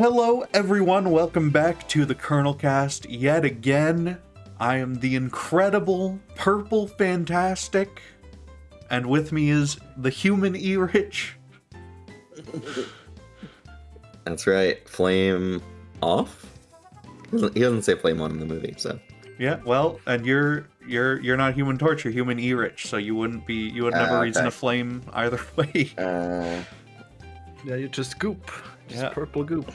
Hello everyone, welcome back to the Colonelcast yet again. I am the incredible, purple fantastic, and with me is the human E-Rich. That's right, flame off? He doesn't say flame on in the movie, so. Yeah, well, and you're not Human Torch, you're human E-Rich, so you wouldn't have a reason to flame either way. Yeah, you're just goop. Just purple goop.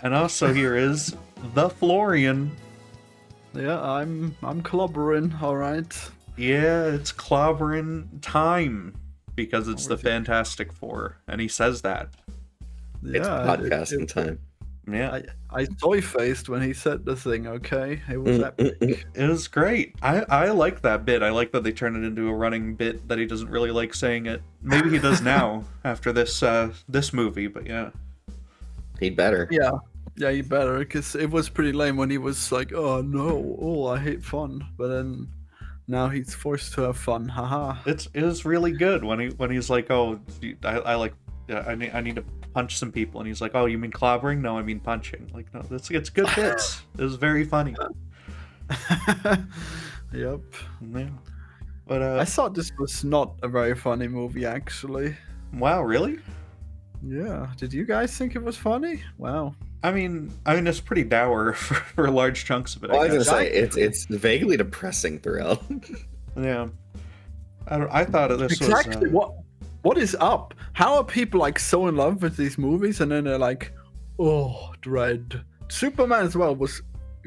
And also here is the Florian. Yeah, I'm clobbering, alright. Yeah, it's clobbering time, because it's the Fantastic Four, and he says that. Yeah, it's podcasting time. Yeah. I soy-faced when he said the thing, okay? It was epic. It was great. I like that bit. I like that they turned it into a running bit that he doesn't really like saying it. Maybe he does now, after this this movie, but yeah. He'd better. Yeah, he better, because it was pretty lame when he was like, oh no, I hate fun. But then now he's forced to have fun, haha. It was really good when he's like, oh, I need to punch some people, and he's like, oh, you mean clobbering? No, I mean punching. Like, no, it's good bits. It was very funny. Yep. Yeah. But I thought this was not a very funny movie, actually. Wow, really? Yeah. Did you guys think it was funny? Wow. I mean, it's pretty dour for large chunks of it. Well, I was gonna say it's vaguely depressing throughout. Yeah. I thought this was exactly what is up? How are people like so in love with these movies and then they're like, oh, dread. Superman as well was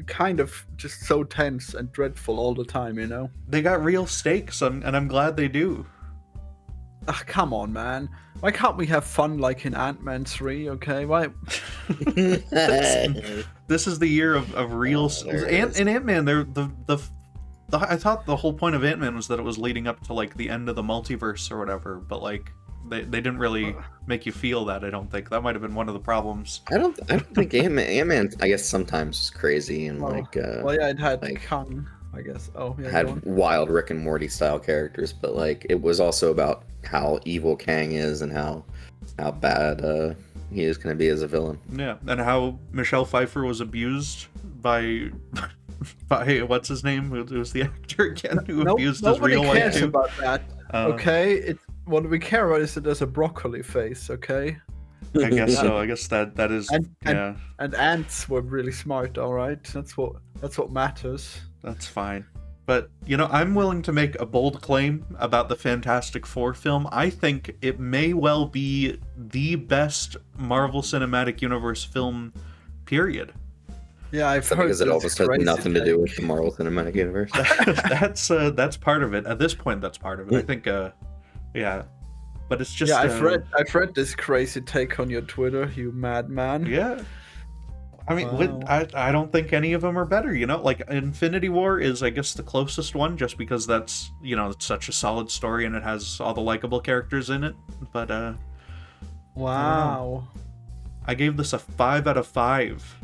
kind of just so tense and dreadful all the time, you know? They got real stakes, and I'm glad they do. Come on, man. Why can't we have fun like in Ant-Man 3, okay? Why? This is the year of real... in Ant-Man, I thought the whole point of Ant-Man was that it was leading up to like the end of the multiverse or whatever, but like they didn't really make you feel that. I don't think that might have been one of the problems. I don't think Ant-Man I guess sometimes is crazy and it had like Kang, I guess. Had wild Rick and Morty style characters, but like it was also about how evil Kang is and how bad he is going to be as a villain. Yeah, and how Michelle Pfeiffer was abused by what's his name? Who's the actor again who abused his real life too? Nobody cares about that. Okay, what we care about is that there's a broccoli face. Okay. I guess so. I guess that is. And ants were really smart. All right, that's what matters. That's fine. But, you know, I'm willing to make a bold claim about the Fantastic Four film. I think it may well be the best Marvel Cinematic Universe film, period. Yeah, I've heard because it almost has nothing to do with the Marvel Cinematic Universe. That's part of it. At this point, that's part of it. I think, yeah. But it's just... Yeah, I've read this crazy take on your Twitter, you madman. Yeah. I mean, wow. I don't think any of them are better, you know? Like, Infinity War is, I guess, the closest one, just because that's, you know, it's such a solid story and it has all the likable characters in it. But, wow. I gave this a 5 out of 5.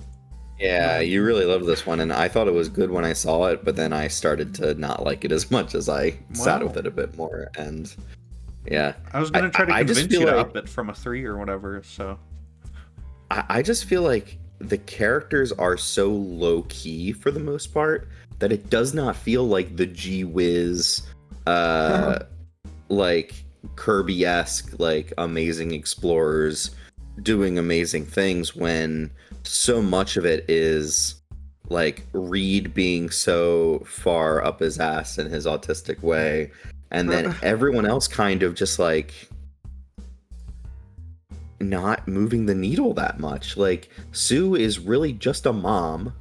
Yeah, you really loved this one, and I thought it was good when I saw it, but then I started to not like it as much as I sat with it a bit more, and yeah. I was going to try to convince you to up it from a 3 or whatever, so. I just feel like the characters are so low-key for the most part that it does not feel like the Gee Whiz, like Kirby-esque, like amazing explorers doing amazing things when so much of it is like Reed being so far up his ass in his autistic way, and then everyone else kind of just like not moving the needle that much. Like Sue is really just a mom,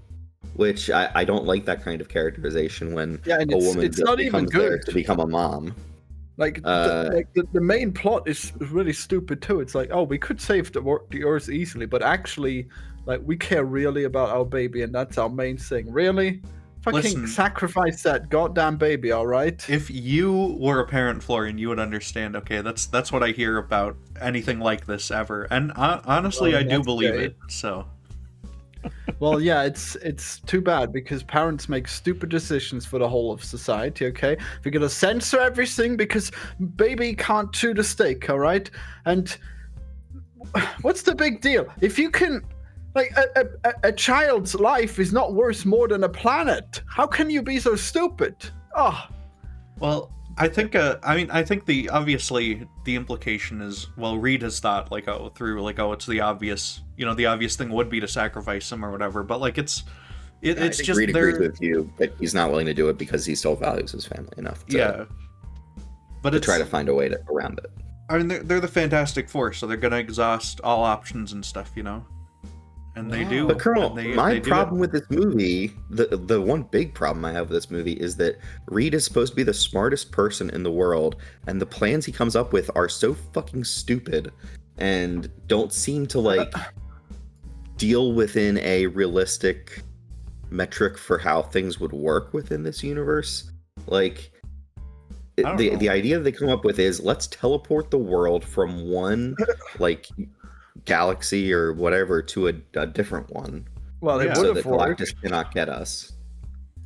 which I don't like that kind of characterization when a woman it's not even good there to become a mom. Like, the main plot is really stupid too. It's like, oh, we could save the Earth easily, but actually, like, we care really about our baby, and that's our main thing. Really? Fucking sacrifice that goddamn baby, all right? If you were a parent, Florian, you would understand. Okay, that's what I hear about anything like this ever, and honestly, I do believe it. So. Well, yeah, it's too bad because parents make stupid decisions for the whole of society, okay? We're gonna censor everything because baby can't chew the steak, all right? And what's the big deal? If you can Like a child's life is not worth more than a planet. How can you be so stupid? Oh. Well, I think I think obviously the implication is, well, Reed has thought like, it's the obvious, the obvious thing would be to sacrifice him or whatever, but like it's just Reed agrees with you, but he's not willing to do it because he still values his family enough to, to try to find a way around it. I mean, they're the Fantastic Four, so they're gonna exhaust all options and stuff, And they do. But Colonel, my problem with this movie, the one big problem I have with this movie is that Reed is supposed to be the smartest person in the world, and the plans he comes up with are so fucking stupid and don't seem to like deal within a realistic metric for how things would work within this universe. Like the idea they come up with is, let's teleport the world from one like galaxy or whatever to a different one. Well, so that Galactus cannot get us.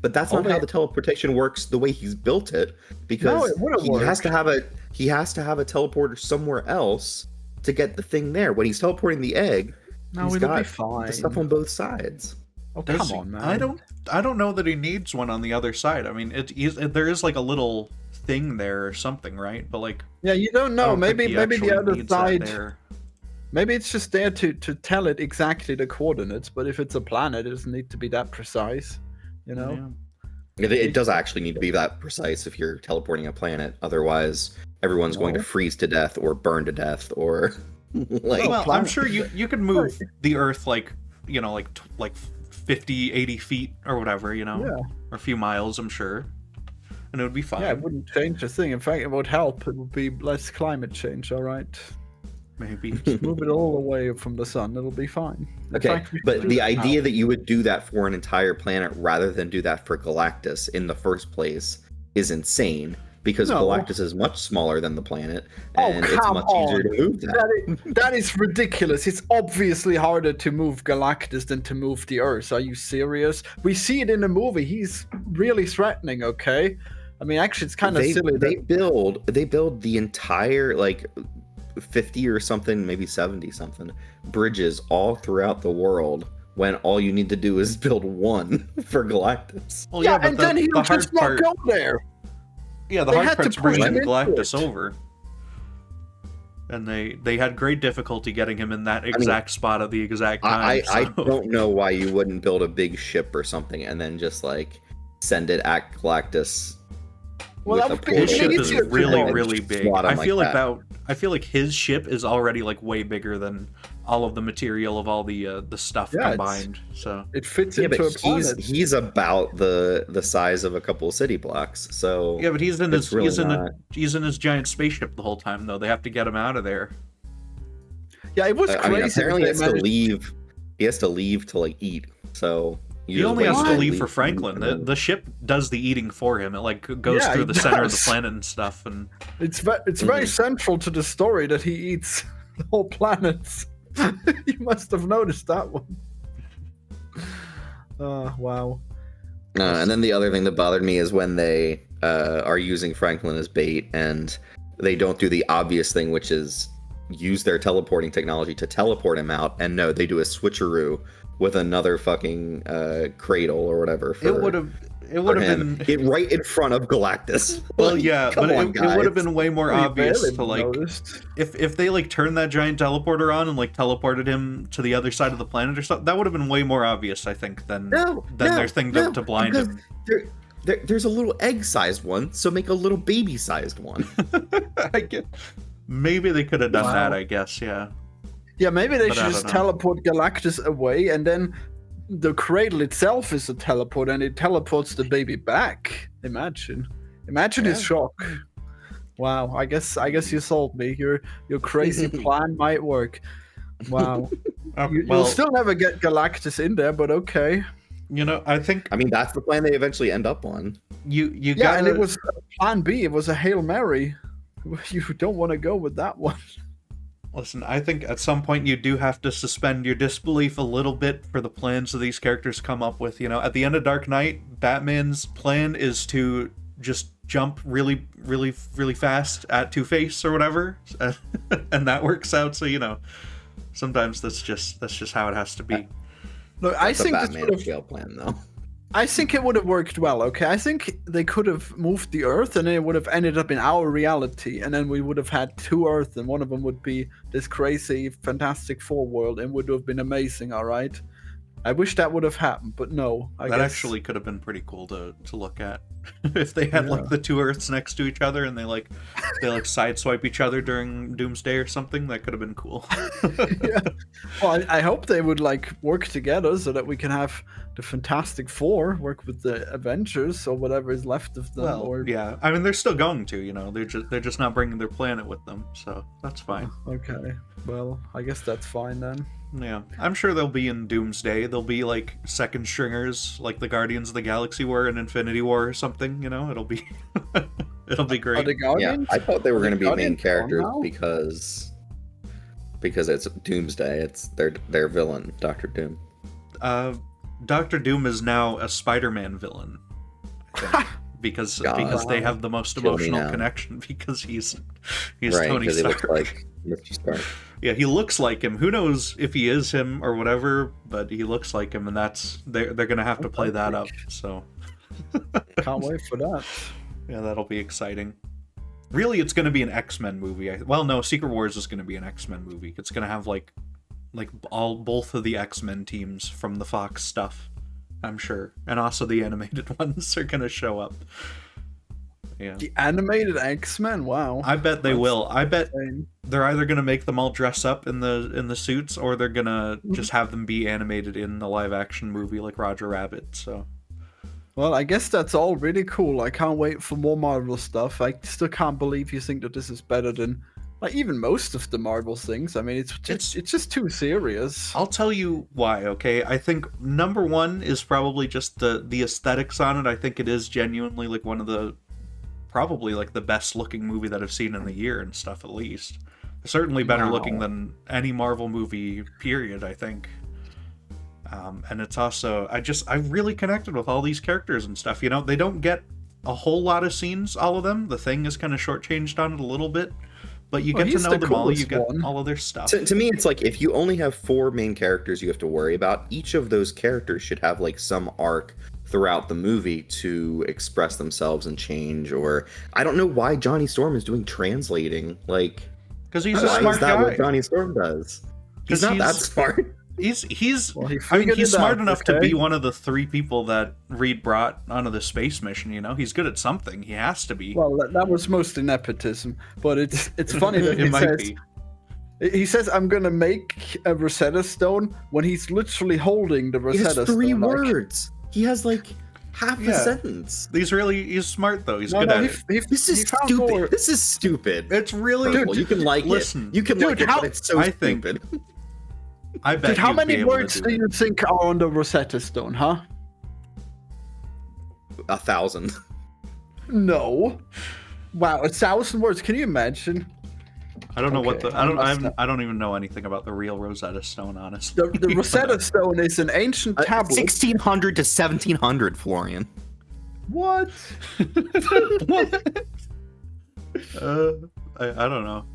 But that's not how the teleportation works the way he's built it, because he has to have a teleporter somewhere else to get the thing there. When he's teleporting the egg, he's got the stuff on both sides. Oh, come on, man. I don't know that he needs one on the other side. I mean, there is like a little thing there or something, right? But like, yeah, you don't know. Maybe the other side. Maybe it's just there to tell it exactly the coordinates. But if it's a planet, it doesn't need to be that precise. Yeah. It does actually need to be that precise if you're teleporting a planet. Otherwise, everyone's going to freeze to death or burn to death or like. Well, I'm sure you could move the Earth like 50, 80 feet or whatever, or a few miles, I'm sure, and it would be fine. Yeah, it wouldn't change a thing. In fact, it would help. It would be less climate change. All right. Maybe just move it all away from the sun. It'll be fine. But the idea that you would do that for an entire planet rather than do that for Galactus in the first place is insane, because Galactus is much smaller than the planet, and it's much easier to move that is ridiculous. It's obviously harder to move Galactus than to move the Earth. Are you serious? We see it in the movie. He's really threatening, okay? I mean, actually, it's kind of silly. They build the entire, 50 or something, maybe 70 something bridges all throughout the world, when all you need to do is build one for Galactus. Well, yeah, but and then he'll just not go there. Yeah, the hard part's bringing Galactus over. And they had great difficulty getting him in that exact spot at the exact time. I don't know why you wouldn't build a big ship or something and then just send it at Galactus. Well, his ship is really big. I feel like his ship is already way bigger than all of the material of all the stuff combined. So it fits into a planet. He's about the size of a couple of city blocks. So yeah, but he's in his giant spaceship the whole time though. They have to get him out of there. Yeah, it was crazy. I mean, apparently he has to leave. He has to leave to eat. So he only has to leave for Franklin. The ship does the eating for him. It goes through the center of the planet and stuff, and it's very central to the story that he eats the whole planets. You must have noticed that one. Wow. And then the other thing that bothered me is when they are using Franklin as bait, and they don't do the obvious thing, which is use their teleporting technology to teleport him out. And no, they do a switcheroo with another fucking cradle or whatever. It would have been right in front of Galactus. Well, yeah, but it would have been way more obvious to if they turned that giant teleporter on and teleported him to the other side of the planet or something. That would have been way more obvious, I think, than their thing to blind him. There's a little egg-sized one, so make a little baby-sized one. Maybe they could have done that. I guess, yeah. Yeah, maybe they should just teleport Galactus away, and then the cradle itself is a teleport, and it teleports the baby back. Imagine his shock. Wow, I guess you sold me. Your crazy plan might work. Wow. You'll still never get Galactus in there, but okay. I mean, that's the plan they eventually end up on. And it was plan B. It was a Hail Mary. You don't want to go with that one. Listen, I think at some point you do have to suspend your disbelief a little bit for the plans that these characters come up with. At the end of Dark Knight, Batman's plan is to just jump really, really, really fast at Two-Face or whatever, and that works out. So Sometimes that's just how it has to be. Look, I It's a think this Batman would have scale plan, though. I think it would have worked well, okay? I think they could have moved the Earth and it would have ended up in our reality, and then we would have had two Earths, and one of them would be this crazy Fantastic Four world, and would have been amazing, alright? I wish that would have happened, but no. I That guess... actually could have been pretty cool to look at. If they had like the two Earths next to each other and they sideswipe each other during Doomsday or something, that could have been cool. Yeah. Well, I hope they would like work together so that we can have the Fantastic Four work with the Avengers or whatever is left of them. Well, yeah, I mean they're still going to, you know, they're just not bringing their planet with them, so that's fine. Okay, well, I guess that's fine then. Yeah, I'm sure they'll be in Doomsday. They'll be like second stringers, like the Guardians of the Galaxy were in Infinity War or something. You know, it'll be it'll be Are great. the Guardians? Yeah, I thought they were going to be main Guardians characters gone now? because it's Doomsday. It's their villain, Doctor Doom. Doctor Doom is now a Spider-Man villain, I think, because they have the most Kill me emotional now. connection because he's Right, Tony because he Stark. looks like Mr. Stark. Yeah, he looks like him. Who knows if he is him or whatever, but he looks like him, and they're gonna have to play that up. So Can't wait for that. yeah, that'll be exciting. Really, it's gonna be an X-Men movie. Well, no, Secret Wars is gonna be an X-Men movie. It's gonna have like both of the X-Men teams from the Fox stuff, I'm sure, and also the animated ones are gonna show up. Yeah, The animated X-Men? Wow. I bet they will. I bet Insane. they're either gonna make them all dress up in the suits, or they're gonna just have them be animated in the live action movie like Roger Rabbit. So Well, I guess that's all really cool. I can't wait for more Marvel stuff. I still can't believe you think that this is better than like even most of the Marvel things. I mean, it's just too serious. I'll tell you why. Okay, I think number one is probably just the aesthetics on it. I think it is genuinely like one of the probably like the best looking movie that I've seen in the year and stuff, at least. Certainly better looking than any Marvel movie, period, I think. And it's also, I really connected with all these characters and stuff. You know, they don't get a whole lot of scenes, all of them. The Thing is kind of shortchanged on it a little bit. But you get to know them all, you get all of their stuff. To me, it's like if you only have 4 main characters you have to worry about, each of those characters should have like some arc throughout the movie to express themselves and change. Or I don't know why Johnny Storm is doing translating. Like, because he's a why smart is that guy. what Johnny Storm does? He's not that smart. Well, he I mean, figured he's it smart out, enough to okay? be one of the 3 people that Reed brought onto the space mission, you know? He's good at something. He has to be. Well, that was mostly nepotism, but it's funny that It might be. he says I'm gonna make a Rosetta Stone when he's literally holding the He Rosetta has 3 Stone. like- words. He has like half a sentence. He's smart, though. He's No, good no, at he- it. This he is found stupid. more- This is stupid. It's really... Purple, you can like listen, it. You can dude, like it, how- but it's so I think- stupid. I bet Dude, how you'd be many able to words do it. you think are on the Rosetta Stone, huh? 1,000. No. Wow, 1,000 words. Can you imagine? I don't know what Okay, the... I'm I don't even know anything about the real Rosetta Stone, honestly. The Rosetta Stone is an ancient tablet. 1600 to 1700, Florian. What? I don't know.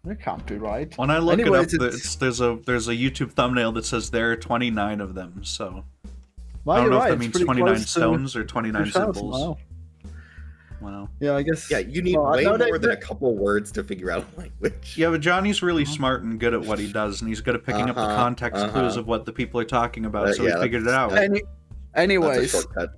That can't be right. When I look Anyways, it up, it's- there's a YouTube thumbnail that says there are 29 of them, so... Well, I don't you're know right, if that it's means pretty 29 close to stones or 29 2,000, symbols. Wow. Wow. Yeah, I guess. Yeah, you need well, way no, more than a couple words to figure out a language. Yeah, but Johnny's really smart and good at what he does, and he's good at picking up the context clues of what the people are talking about, so yeah, he figured it out. That's Anyways, a shortcut.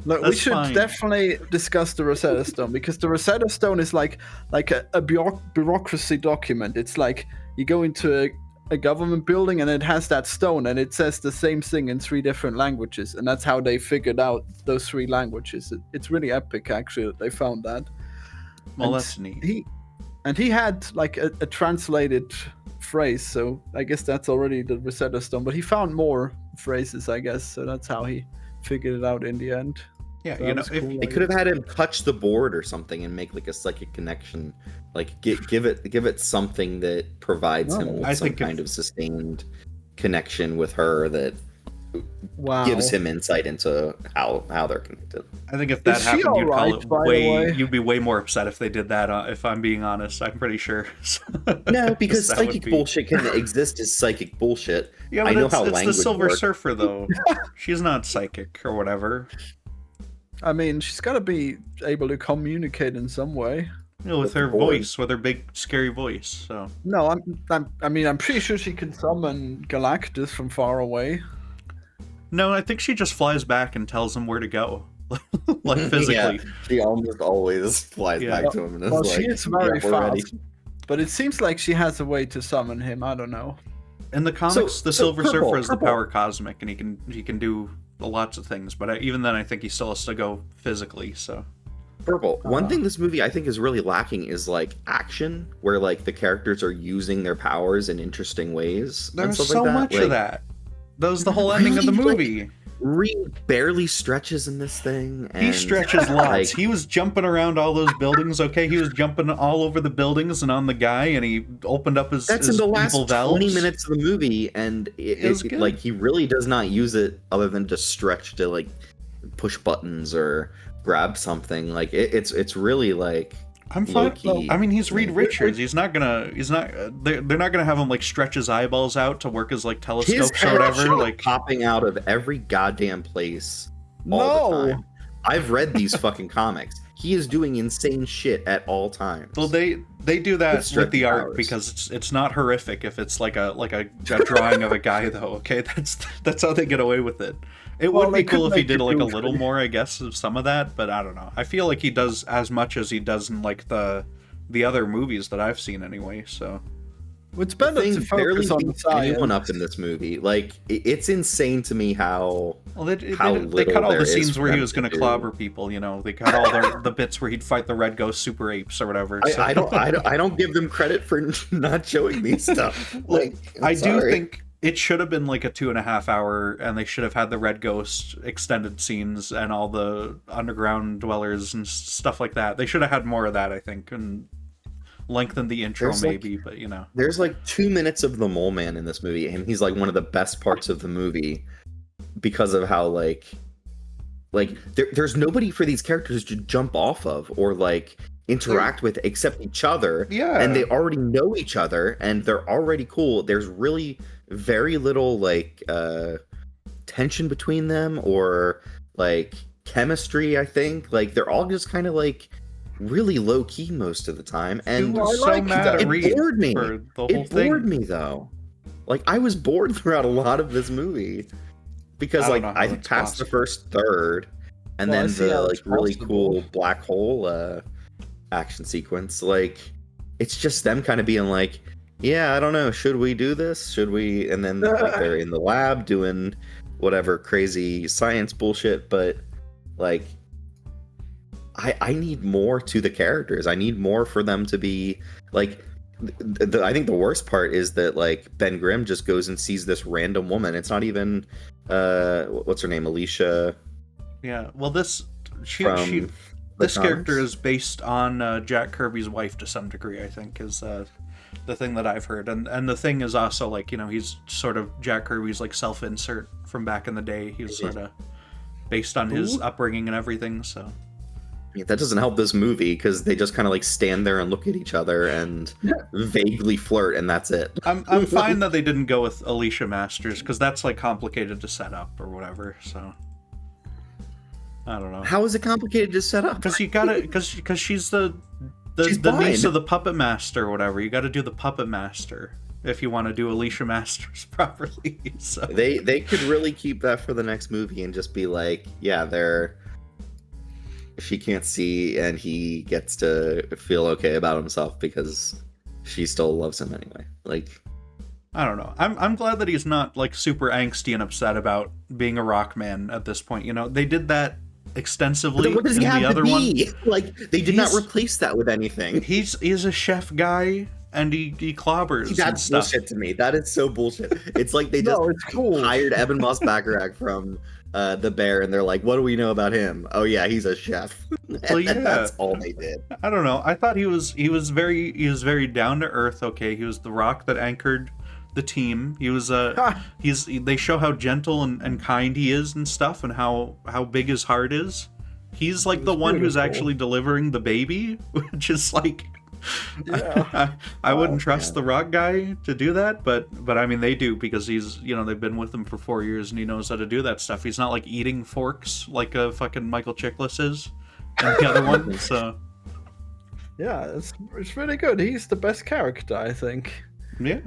look, we That's should fine. definitely discuss the Rosetta Stone because the Rosetta Stone is like a bureaucracy document. It's like you go into a government building and it has that stone and it says the same thing in 3 different languages, and that's how they figured out those 3 languages. It's really epic, actually, that they found that. Well, And that's neat. He had like a translated phrase, so I guess that's already the Rosetta Stone. But he found more phrases, I guess, so that's how he figured it out in the end. Yeah, So you that know, was if, cool, They I could have guess. had him touch the board or something and make like a psychic connection. Like give it something that provides him No. with I some think if- kind of sustained connection with her that Wow. gives him insight into how they're connected. I think if that Is she happened, you'd call alright, it by the way? you'd be way more upset if they did that. If I'm being honest, I'm pretty sure. No, because That would psychic be- bullshit can exist as psychic bullshit. Yeah, I but know it's, how it's the language Silver works. Surfer though. She's not psychic or whatever. I mean, she's got to be able to communicate in some way. You know, with With the her boy. voice, with her big scary voice. So No, I'm pretty sure she can summon Galactus from far away. no, I think she just flies back and tells him where to go, like physically. Yeah, she almost always flies Yeah. back to him and is Well, like, she is very "Yeah, we're ready." fast, but it seems like she has a way to summon him. I don't know. In the comics, the so Silver Purple, Surfer has the Purple. power cosmic, and he can do lots of things. But even then, I think he still has to go physically. So Purple. One thing this movie I think is really lacking is like action, where like the characters are using their powers in interesting ways. and there's stuff so like that. much of that. That was the whole ending of the Really? Like, movie. Reed barely stretches in this thing. And, He stretches lots. like, He was jumping around all those buildings. Okay, he was jumping all over the buildings and on the guy, and he opened up his, that's his in the last evil 20 valves. minutes of the movie, and It was good. like he really does not use it other than just stretch to like push buttons or grab something. Like it's really like I'm fine. low-key. I mean, he's Reed Yeah. Richards. He's not gonna. They're not gonna have him like stretch his eyeballs out to work as like his telescopes or head whatever. Like popping out of every goddamn place all the time. I've read these fucking comics. He is doing insane shit at all times. well, they do that with stretching the art powers. because it's not horrific if it's like a drawing of a guy though. Okay, that's how they get away with it. It Well, would be they could cool if he make it did like a goofy. little more, I guess, of some of that, but I don't know. I feel like he does as much as he does in like the other movies that I've seen anyway. So It's better thing to barely focus on the beats anyone science. up in this movie. Like it's insane to me how well, they How cut little all there the is scenes for where he them was to going to do. clobber people. You know, they cut all the bits where he'd fight the Red Ghost Super Apes or whatever. So. I don't give them credit for not showing me stuff. Like I do sorry. think it should have been like a 2.5 hour, and they should have had the Red Ghost extended scenes and all the underground dwellers and stuff like that. They should have had more of that, I think, and lengthened the intro There's, like- maybe. But you know, There's like 2 minutes of the Mole Man in this movie, and he's like one of the best parts of the movie because of how like there's nobody for these characters to jump off of or like interact with except each other. yeah, And they already know each other, and they're already cool. There's really very little like tension between them or like chemistry. I think like they're all just kind of like really low key most of the time, and Dude, I so like mad that. at it Reed bored me. for the whole It thing. bored me though. Like I was bored throughout a lot of this movie because I don't like know how I that's passed the possible. first third, and Well, I then see the how like it's really possible. cool black hole action sequence. Like it's just them kind of being like, yeah, I don't know, should we do this? Should we? And then like they're in the lab doing whatever crazy science bullshit, but like I need more to the characters. I need more for them to be like. I think the worst part is that like Ben Grimm just goes and sees this random woman. It's not even what's her name, Alicia. Yeah, well, this From the this character comics? is based on Jack Kirby's wife to some degree. I think is the thing that I've heard, and the thing is also like, you know, he's sort of Jack Kirby's like self-insert from back in the day. He was sort of based on his Ooh. upbringing and everything. So Yeah, that doesn't help this movie because they just kind of like stand there and look at each other and vaguely flirt, and that's it. I'm fine that they didn't go with Alicia Masters because that's like complicated to set up or whatever. So I don't know. How is it complicated to set up? Because you gotta, because she's the She's the niece blind. of the puppet master or whatever. You got to do the puppet master if you want to do Alicia Masters properly. So They could really keep that for the next movie and just be like, yeah, she can't see and he gets to feel okay about himself because she still loves him anyway. Like, I don't know. I'm glad that he's not like super angsty and upset about being a rock man at this point. You know, they did that extensively what does in he have the other to one. be? Like, they did not He's- replace that with anything. He's a chef guy and he clobbers and That's stuff. bullshit to me. That is so bullshit. It's like they just No, it's cool. hired Evan Moss Bacharach from The Bear, and they're like, "What do we know about him? Oh yeah, he's a chef." Well, yeah. That's all they did. I don't know. I thought he was very down to earth. Okay, he was the rock that anchored the team. He was they show how gentle and kind he is and stuff, and how big his heart is. He's like the one who's actually delivering the baby, which is like, Yeah. I wouldn't trust the Rock guy to do that, but I mean they do, because he's, you know, they've been with him for 4 years and he knows how to do that stuff. He's not like eating forks like a fucking Michael Chiklis is and the other one. So yeah, it's really good. He's the best character, I think. yeah.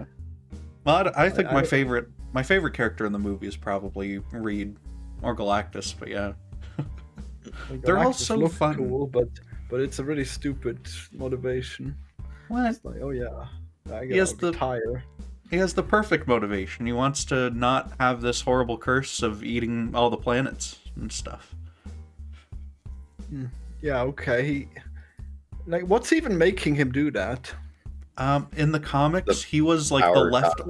Well, I think my favorite character in the movie is probably Reed or Galactus, but yeah. They're all so fun. Cool, but it's a really stupid motivation. What? It's like, oh yeah, I gotta retire. He has the perfect motivation. He wants to not have this horrible curse of eating all the planets and stuff. Yeah, okay. Like, what's even making him do that? In the comics, he was like the left.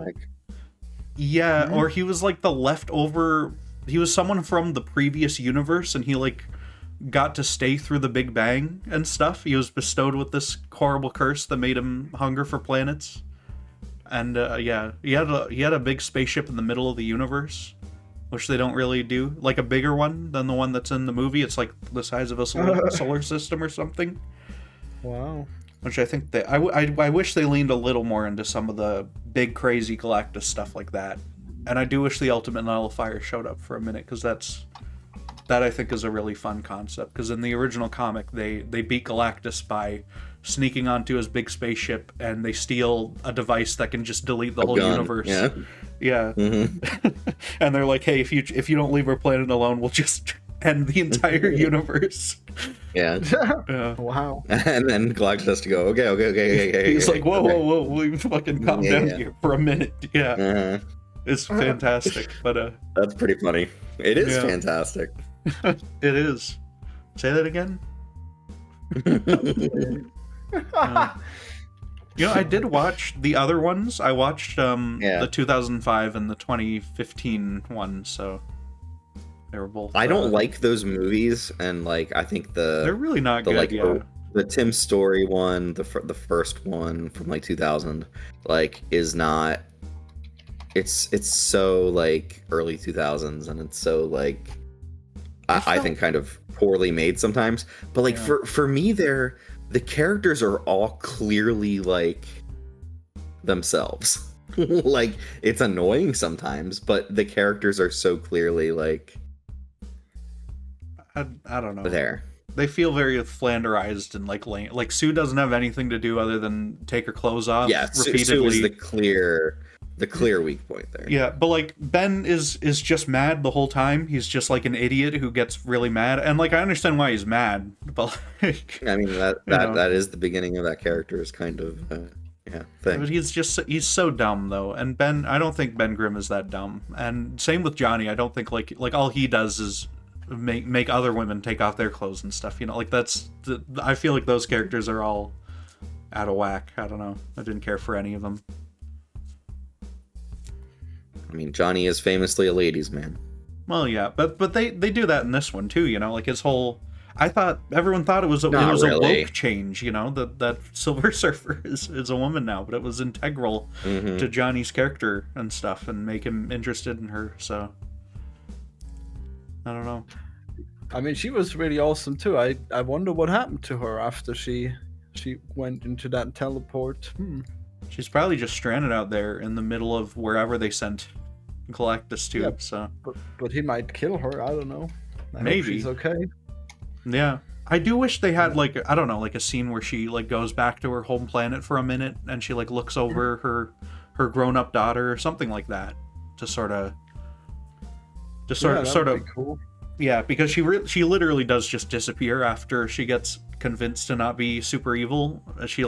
Yeah, or he was like the leftover. He was someone from the previous universe, and he like got to stay through the Big Bang and stuff. He was bestowed with this horrible curse that made him hunger for planets. And yeah, he had a big spaceship in the middle of the universe, which they don't really do. Like a bigger one than the one that's in the movie. It's like the size of a solar system or something. Wow. Which I think I wish they leaned a little more into some of the big crazy Galactus stuff like that. And I do wish the Ultimate Nullifier showed up for a minute, because that I think is a really fun concept. Because in the original comic, they beat Galactus by sneaking onto his big spaceship, and they steal a device that can just delete the whole universe. Yeah. Mm-hmm. And they're like, hey, if you don't leave our planet alone, we'll just end the entire universe. Yeah. Wow. And then Galactus has to go, okay. He's like, whoa, we fucking calm down here for a minute. Yeah. It's fantastic, but that's pretty funny. It is fantastic. It is. Say that again. You know, I did watch the other ones. I watched the 2005 and the 2015 ones, so they were both. I don't like those movies, and like I think they're really not good. Like yeah. the Tim Story one, the first one from like 2000, like is not. It's so like early 2000s, and it's so like I think kind of poorly made sometimes. But like for me, the characters are all clearly like themselves. Like it's annoying sometimes, but the characters are so clearly like I don't know. There. They feel very flanderized and like lame. Like Sue doesn't have anything to do other than take her clothes off. Yeah, repeatedly. Sue is the clear weak point there. Yeah, but like Ben is just mad the whole time. He's just like an idiot who gets really mad, and like I understand why he's mad, but like, I mean that is the beginning of that character's kind of thing. But he's so dumb though, and I don't think Ben Grimm is that dumb, and same with Johnny. I don't think like all he does is make other women take off their clothes and stuff. You know, like I feel like those characters are all out of whack. I don't know. I didn't care for any of them. I mean, Johnny is famously a ladies' man. Well, yeah, but they do that in this one too. You know, like his whole. Everyone thought it was a woke change. You know, that Silver Surfer is a woman now, but it was integral to Johnny's character and stuff, and make him interested in her. So I don't know. I mean, she was really awesome too. I wonder what happened to her after she went into that teleport. She's probably just stranded out there in the middle of wherever they sent Galactus to. Yeah, so, but he might kill her. I don't know. Maybe hope she's okay. Yeah, I do wish they had like I don't know, like a scene where she like goes back to her home planet for a minute and she like looks over her grown-up daughter or something like that to sort of cool. Yeah, because she literally does just disappear after she gets convinced to not be super evil. She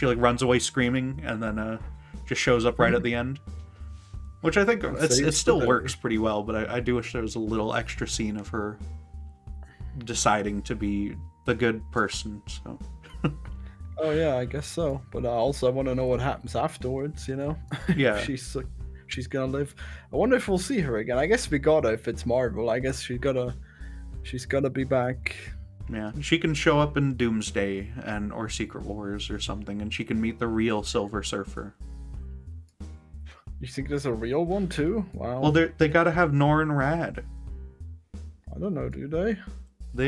runs away screaming and then just shows up right at the end, which I think it still works pretty well. But I do wish there was a little extra scene of her deciding to be the good person. So. Oh yeah, I guess so. But also I want to know what happens afterwards. You know. Yeah. She's gonna live. I wonder if we'll see her again. I guess we gotta, if it's Marvel. I guess she's gotta be back. Yeah, she can show up in Doomsday or Secret Wars or something, and she can meet the real Silver Surfer. You think there's a real one too? Wow. Well, they gotta have Norrin Rad. I don't know, do they?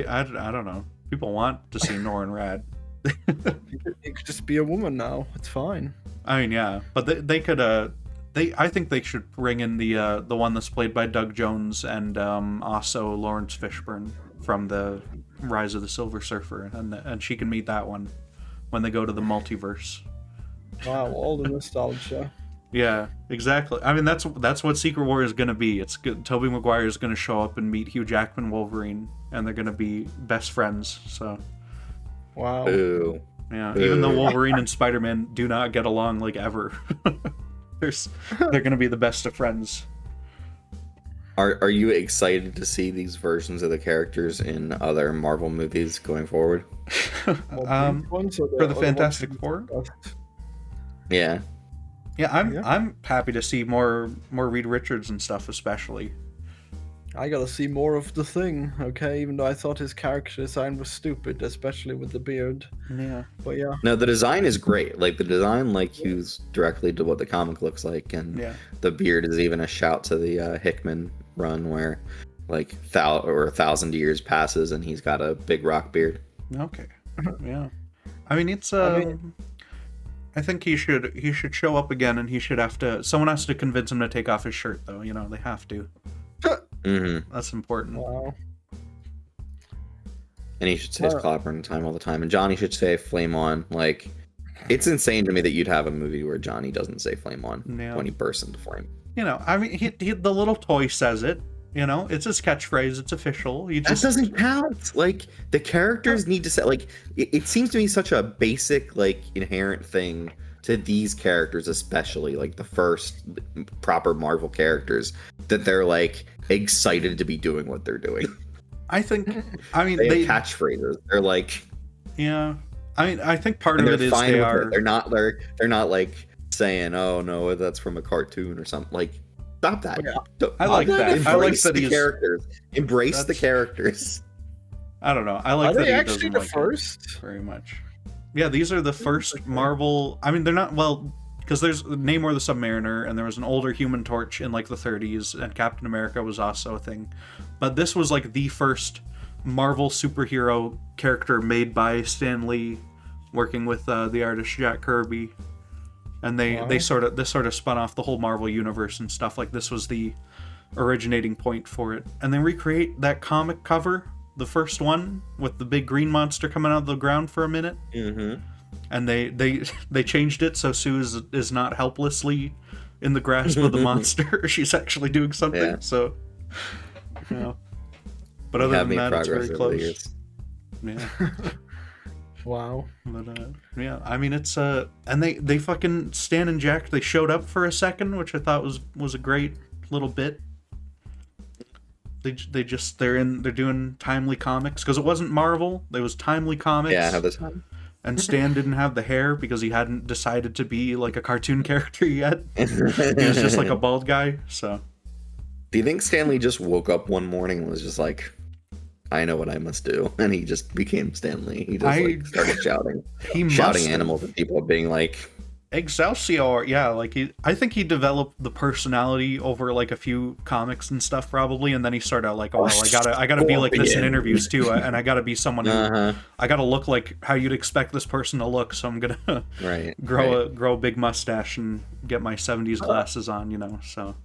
I don't know. People want to see Norrin Rad. It could just be a woman now. It's fine. I mean, yeah, but they could. I think they should bring in the one that's played by Doug Jones and also Lawrence Fishburne from the Rise of the Silver Surfer, and she can meet that one when they go to the multiverse. Wow, all the nostalgia. Yeah, exactly. I mean, that's what Secret War is gonna be. It's good. Tobey Maguire is gonna show up and meet Hugh Jackman Wolverine, and they're gonna be best friends. So. Wow. Ooh. Yeah, even though Wolverine and Spider-Man do not get along like ever, they're gonna be the best of friends. Are you excited to see these versions of the characters in other Marvel movies going forward? For the Fantastic Four? Yeah. Yeah, I'm happy to see more Reed Richards and stuff, especially. I gotta see more of the Thing, okay? Even though I thought his character design was stupid, especially with the beard. Yeah. But yeah. No, the design is great. Like, the design, like, hews directly to what the comic looks like, and the beard is even a shout to the Hickman run where, like, 1,000 years passes and he's got a big rock beard. Okay. Yeah. I mean, it's I think he should show up again, and he should have to. Someone has to convince him to take off his shirt, though. You know, they have to. Mm-hmm. That's important. Wow. And he should say his clobbering time all the time. And Johnny should say "Flame On." Like, it's insane to me that you'd have a movie where Johnny doesn't say "Flame On" when he bursts into flame. You know, I mean, he the little toy says it. You know, it's his catchphrase. It's official. That doesn't count. Like, the characters need to say, like, it seems to me such a basic, like, inherent thing to these characters, especially, like, the first proper Marvel characters, that they're, like, excited to be doing what they're doing. I mean, they have catchphrases. They're like, yeah. I mean, I think part of it is they are. They're not like saying, "Oh no, that's from a cartoon" or something. Like, stop that. Yeah. I like that. Embrace I like that the characters. Embrace the characters. I don't know. I like that. Are they actually the like first? Very much. Yeah, these are the first Marvel. I mean, they're not because there's Namor the Submariner, and there was an older Human Torch in like the 30s, and Captain America was also a thing. But this was like the first Marvel superhero character made by Stan Lee, working with the artist Jack Kirby. And this sort of spun off the whole Marvel universe and stuff. Like, this was the originating point for it. And they recreate that comic cover, the first one, with the big green monster coming out of the ground for a minute. Mm-hmm. And they changed it so Sue is not helplessly in the grasp of the monster. She's actually doing something. Yeah. So, you know. But other than that, it's very close. Yeah. Wow. But yeah, I mean, it's and they fucking Stan and Jack, they showed up for a second, which I thought was a great little bit. They're doing Timely Comics, because it wasn't Marvel, there was Timely Comics. Yeah, I have the time. And Stan didn't have the hair because he hadn't decided to be like a cartoon character yet. He was just like a bald guy. So, do you think Stan Lee just woke up one morning and was just like, "I know what I must do," and he just became Stan Lee? He just started shouting animals at people, being like, "Excelsior!" Yeah, like I think he developed the personality over like a few comics and stuff probably, and then he started like, "Oh, well, I gotta be like this in interviews too, and I gotta be someone who I gotta look like how you'd expect this person to look, so I'm gonna grow a big mustache and get my 70s glasses on, you know." So.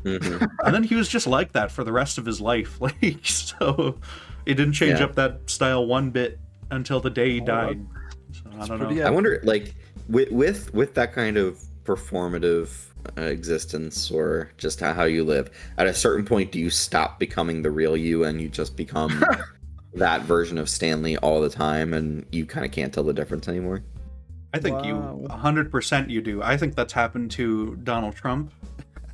Mm-hmm. And then he was just like that for the rest of his life, like, so it didn't change up that style one bit until the day he died. So I don't know. I wonder, like, with that kind of performative existence, or just how you live, at a certain point, do you stop becoming the real you and you just become that version of Stan Lee all the time, and you kind of can't tell the difference anymore? I think you 100% you do. I think that's happened to Donald Trump.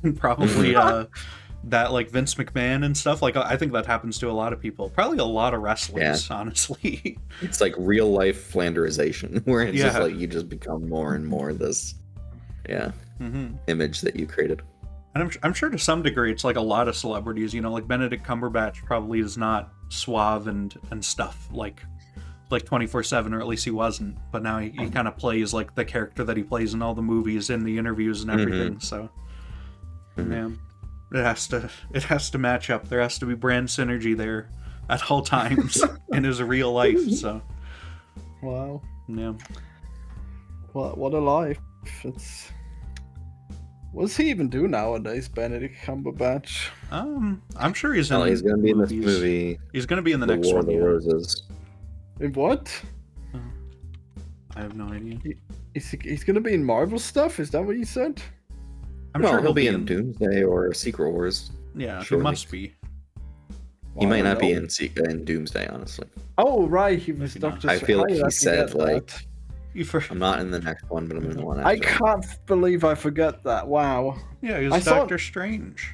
And probably that like Vince McMahon and stuff. Like, I think that happens to a lot of people. Probably a lot of wrestlers, honestly. It's like real life Flanderization, where it's just like you just become more and more this image that you created. And I'm sure to some degree it's like a lot of celebrities, you know, like Benedict Cumberbatch probably is not suave and stuff like 24/7, or at least he wasn't. But now he kind of plays like the character that he plays in all the movies, in the interviews and everything. So Man, it has to match up. There has to be brand synergy there at all times in his real life. So, Wow. yeah. What a life. What's he even do nowadays, Benedict Cumberbatch? I'm sure he's Well, in. he's gonna be in this movies. movie. He's gonna be in the The next War one. of the Yeah. Roses. In what? I have no idea. He's gonna be in Marvel stuff? Is that what you said? I'm Well, sure he'll be in Doomsday or Secret Wars. Yeah, Surely. he must be. He might not be know. in Doomsday, honestly. Oh, right, he was Maybe not. Doctor. I feel like How did he I said, forget like, that? I'm not in the next one, but I'm in the one I after. can't believe I forgot that. Wow. Yeah, he I was saw- Doctor Strange.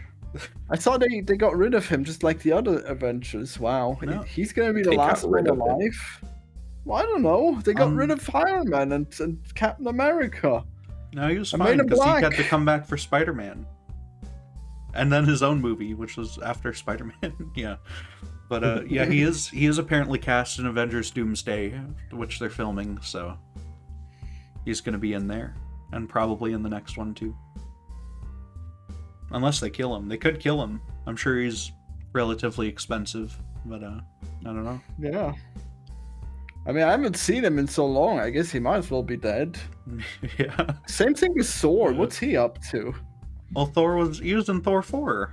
I saw they got rid of him just like the other Avengers. Wow. No. He's gonna be the They got last rid one of him. alive. Well, I don't know. They got rid of Iron Man and Captain America. No, he was And fine Men in because he Black. got to come back for Spider-Man, and then his own movie, which was after Spider-Man. Yeah, but yeah, he is apparently cast in Avengers: Doomsday, which they're filming. So he's gonna be in there, and probably in the next one too. Unless they kill him, they could kill him. I'm sure he's relatively expensive, but I don't know. Yeah. I mean, I haven't seen him in so long. I guess he might as well be dead. Yeah. Same thing with Thor. What's he up to? Well, he was in Thor 4.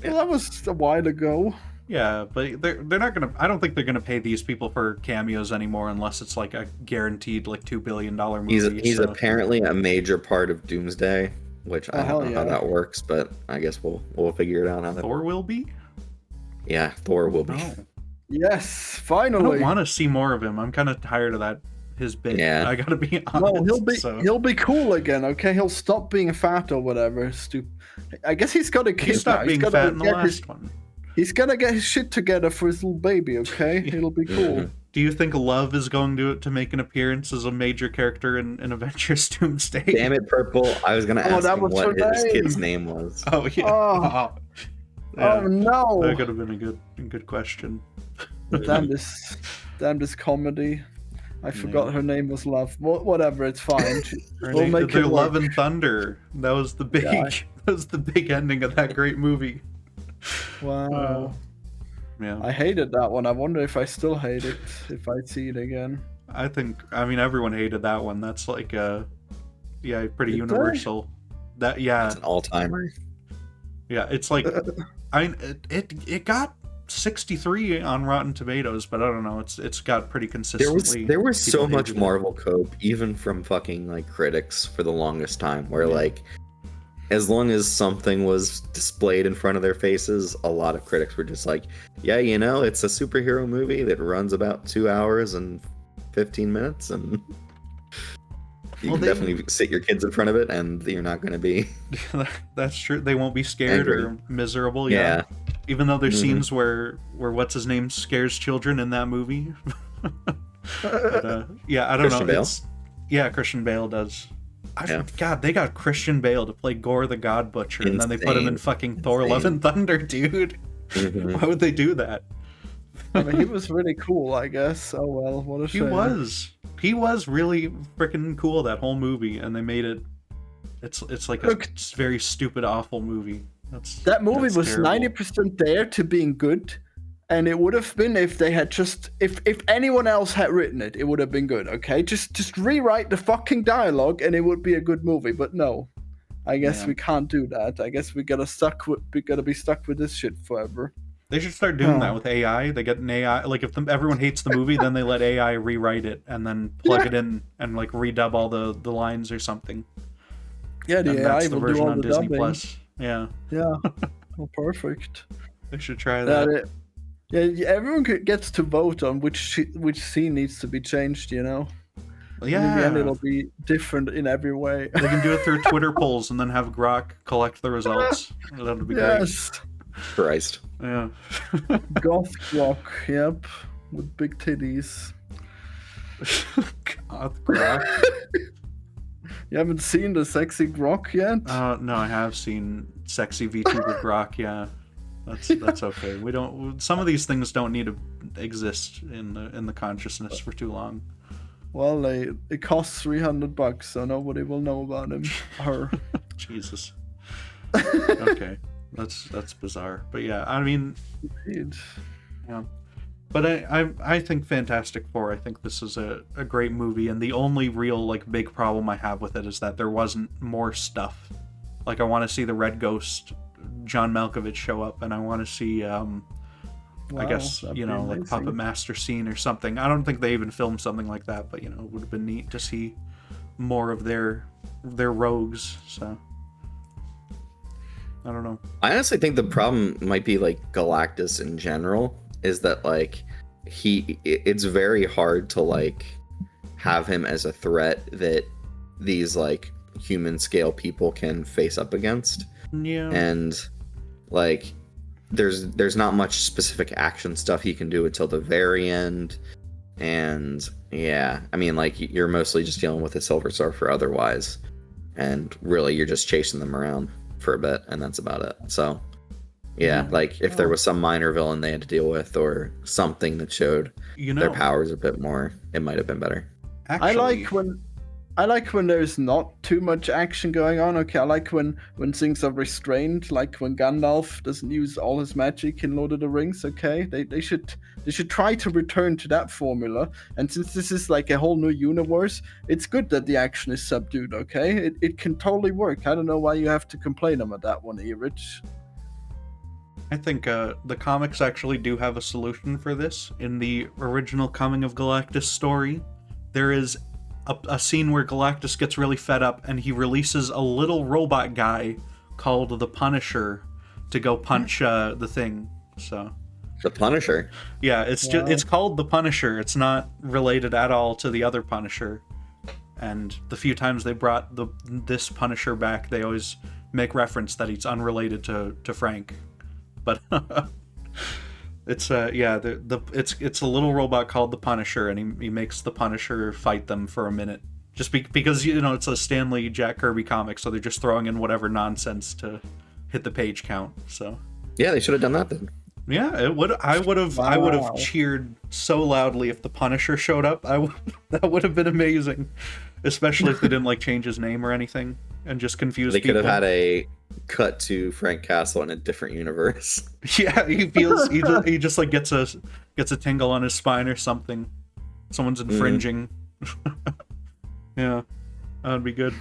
Well, that was a while ago. Yeah, but they're not gonna. I don't think they're gonna pay these people for cameos anymore unless it's like a guaranteed like $2 billion movie. He's so. apparently a major part of Doomsday, which I hell don't know how yeah. that works, but I guess we'll figure it out how that. Thor will be. Yeah, Thor will be. No, Yes, I finally. don't want to see more of him. I'm kind of tired of that. His bit. Yeah. I gotta be honest. No, he'll be cool again. Okay, he'll stop being fat or whatever. I guess he's got a kid He stopped now. being He's fat in the get last one. He's gonna get his shit together for his little baby. Okay, it'll be cool. Do you think Love is going to make an appearance as a major character in Avengers Doomsday? Damn it, Purple! I was gonna Oh, ask that him was what her his name. kid's name was. Oh yeah. Oh. Yeah, Oh no! that could have been a good question. Damn this comedy. I forgot her name was Love. Whatever, it's fine. We'll make They're it Love work. and Thunder. That was the big. Yeah. That was the big ending of that great movie. Wow. Yeah. I hated that one. I wonder if I still hate it if I see it again. I mean everyone hated that one. That's like pretty Did they? universal. That It's an all-timer. yeah, it's like it got 63 on Rotten Tomatoes, but I don't know, it's got pretty consistently. There was so people much hated it. Marvel cope, even from fucking like critics for the longest time, where like as long as something was displayed in front of their faces, a lot of critics were just like, yeah, you know, it's a superhero movie that runs about 2 hours and 15 minutes, and you can definitely sit your kids in front of it, and you're not going to be. That's true. They won't be scared angry. or miserable. Yeah. Even though there's Mhm. scenes where what's his name scares children in that movie. But, yeah, I don't Christian know. Bale? Yeah, Christian Bale does. Yeah. God, they got Christian Bale to play Gore the God Butcher, and then they put him in Insane. fucking Thor: Love and Thunder, dude. Mhm. Why would they do that? I mean, he was really cool, I guess. Oh well, what a He shame. was really freaking cool that whole movie, and they made it. It's like a Look. very stupid, awful movie. That movie that's was terrible. 90% there to being good, and it would have been if they had just if anyone else had written it, it would have been good. Okay, just rewrite the fucking dialogue, and it would be a good movie. But no, I guess Yeah. we can't do that. I guess we gotta be stuck with this shit forever. They should start doing Oh. that with AI. They get an AI, like if everyone hates the movie, then they let AI rewrite it and then plug it in and like redub all the lines or something. Yeah, the And AI that's the will do version all on the Disney dubbing. Plus. Yeah, Yeah, well, perfect. they should try that. Yeah, everyone gets to vote on which scene needs to be changed. You know. And in the end, Yeah, it'll be different in every way. they can do it through Twitter polls and then have Grok collect the results. That would be Yes, Christ. great. Yeah. goth rock. Yep, with big titties. God, Grok. You haven't seen the sexy grok yet? No, I have seen sexy VTuber Grok. Yeah, that's okay. We don't. Some of these things don't need to exist in the consciousness for too long. Well, it costs $300, so nobody will know about him. Her. Jesus. Okay, that's bizarre. But yeah, I mean, yeah. But I think Fantastic Four, I think this is a great movie, and the only real like big problem I have with it is that there wasn't more stuff. Like I want to see the Red Ghost, John Malkovich show up, and I want to see I guess, you know, like Puppet Master scene or something. I don't think they even filmed something like that, but you know, it would have been neat to see more of their rogues, so I don't know. I honestly think the problem might be like Galactus in general, is that like it's very hard to like have him as a threat that these like human scale people can face up against. Yeah. And like there's not much specific action stuff he can do until the very end. And yeah, I mean, like you're mostly just dealing with a Silver Surfer otherwise, and really you're just chasing them around for a bit, and that's about it. So yeah, like if there was some minor villain they had to deal with or something that showed their powers a bit more, it might have been better. Actually, I like when there's not too much action going on. Okay, I like when things are restrained, like when Gandalf doesn't use all his magic in Lord of the Rings. Okay, they should try to return to that formula. And since this is like a whole new universe, it's good that the action is subdued. Okay, it can totally work. I don't know why you have to complain about that one, Erich. I think the comics actually do have a solution for this. In the original Coming of Galactus story, there is a scene where Galactus gets really fed up and he releases a little robot guy called the Punisher to go punch the thing. So the Punisher? Yeah, it's called the Punisher. It's not related at all to the other Punisher. And the few times they brought this Punisher back, they always make reference that he's unrelated to Frank. But it's it's a little robot called the Punisher, and he makes the Punisher fight them for a minute, just because you know it's a Stan Lee Jack Kirby comic, so they're just throwing in whatever nonsense to hit the page count. So yeah, they should have done that then. Yeah, it would. I would have cheered so loudly if the Punisher showed up. That would have been amazing, especially if they didn't like change his name or anything and just confuse people. They could have had a cut to Frank Castle in a different universe. Yeah, he just like gets a tingle on his spine or something. Someone's infringing. Yeah, that'd be good.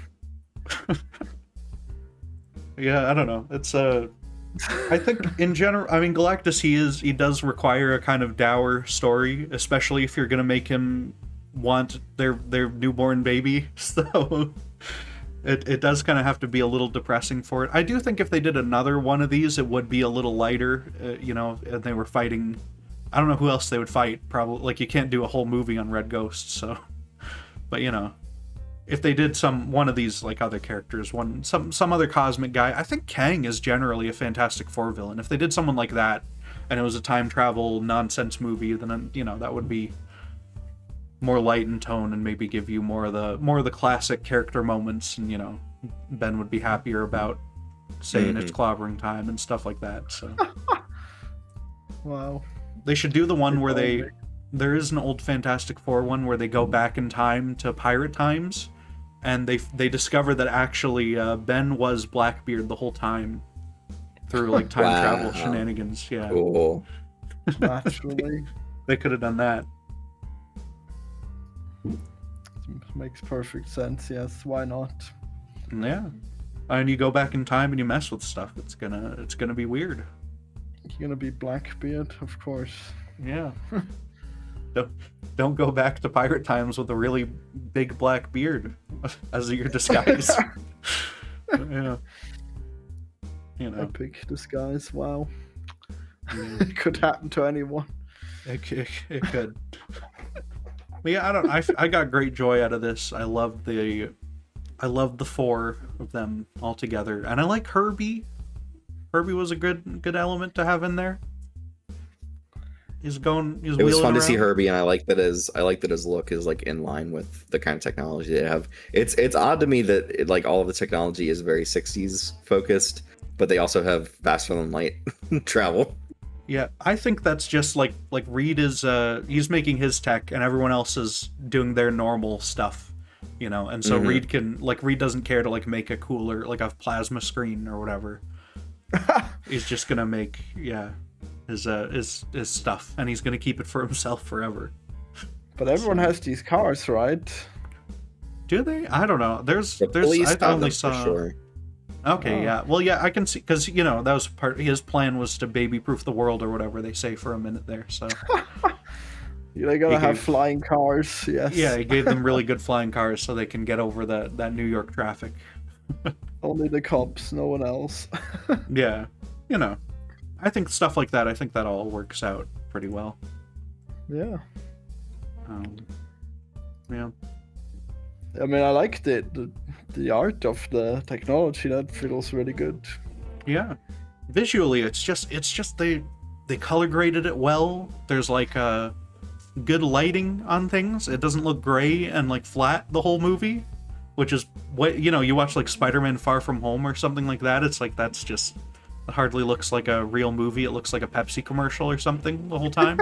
Yeah, I don't know. It's I think in general, I mean, Galactus, he does require a kind of dour story, especially if you're gonna make him want their newborn baby. So it does kind of have to be a little depressing for it. I do think if they did another one of these, it would be a little lighter. You know, and they were fighting. I don't know who else they would fight. Probably like you can't do a whole movie on Red Ghost. So, but you know, if they did one of these like other characters, some other cosmic guy. I think Kang is generally a Fantastic Four villain. If they did someone like that, and it was a time travel nonsense movie, then you know that would be more light in tone and maybe give you more of the classic character moments, and you know Ben would be happier about saying it's clobbering time and stuff like that. So wow, they should do the one where there is an old Fantastic Four one where they go back in time to pirate times, and they discover that actually Ben was Blackbeard the whole time through like time travel shenanigans. Yeah, cool. Naturally, they could have done that. Makes perfect sense. Yes, why not? Yeah, and you go back in time and you mess with stuff. It's gonna be weird. You're gonna be Blackbeard, of course. Yeah. Don't go back to pirate times with a really big black beard as your disguise. Yeah. You know. Epic disguise. Wow. It could happen to anyone. It could. But yeah, I got great joy out of this. I loved the four of them all together, and I like Herbie. Herbie was a good element to have in there. It was fun to see Herbie, and I like that his look is like in line with the kind of technology they have. It's odd to me that like all of the technology is very 60s focused, but they also have faster than light travel. Yeah, I think that's just like Reed is he's making his tech and everyone else is doing their normal stuff. you know, and so Reed doesn't care to like make a cooler, like a plasma screen or whatever. He's just gonna make his stuff, and he's gonna keep it for himself forever. But everyone has these cars, right? Do they? I don't know. There's I only saw. Sure. Okay, yeah. Well, yeah, I can see, because you know that was his plan was to baby-proof the world or whatever they say for a minute there. So. They gotta have flying cars, yes. Yeah, he gave them really good flying cars so they can get over that New York traffic. Only the cops, no one else. Yeah, you know, I think stuff like that, I think that all works out pretty well. Yeah. Yeah. I mean, I like the art of the technology. That feels really good. Yeah. Visually, it's just they color graded it well. There's like good lighting on things. It doesn't look gray and like flat the whole movie, which is what, you know, you watch like Spider-Man Far From Home or something like that. It's like that's just, it hardly looks like a real movie. It looks like a Pepsi commercial or something the whole time.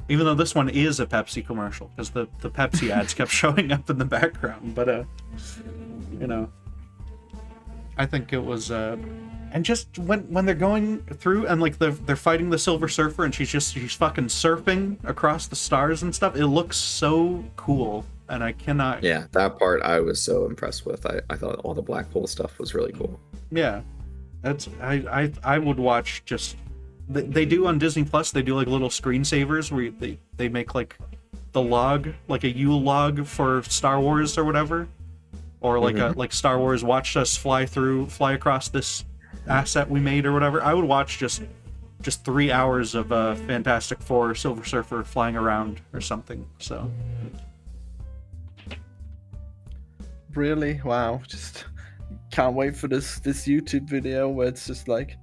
Even though this one is a Pepsi commercial, because the Pepsi ads kept showing up in the background. But you know, I think it was and just when they're going through and like they're fighting the Silver Surfer and she's fucking surfing across the stars and stuff, it looks so cool, and I cannot. Yeah, that part I was so impressed with. I thought all the black hole stuff was really cool. Yeah, that's I would watch just. They do on Disney Plus. They do like little screensavers where they make like the log, like a Yule log for Star Wars or whatever, or like like Star Wars watched us fly across this asset we made or whatever. I would watch just 3 hours of Fantastic Four Silver Surfer flying around or something. So really, wow! Just can't wait for this YouTube video where it's just like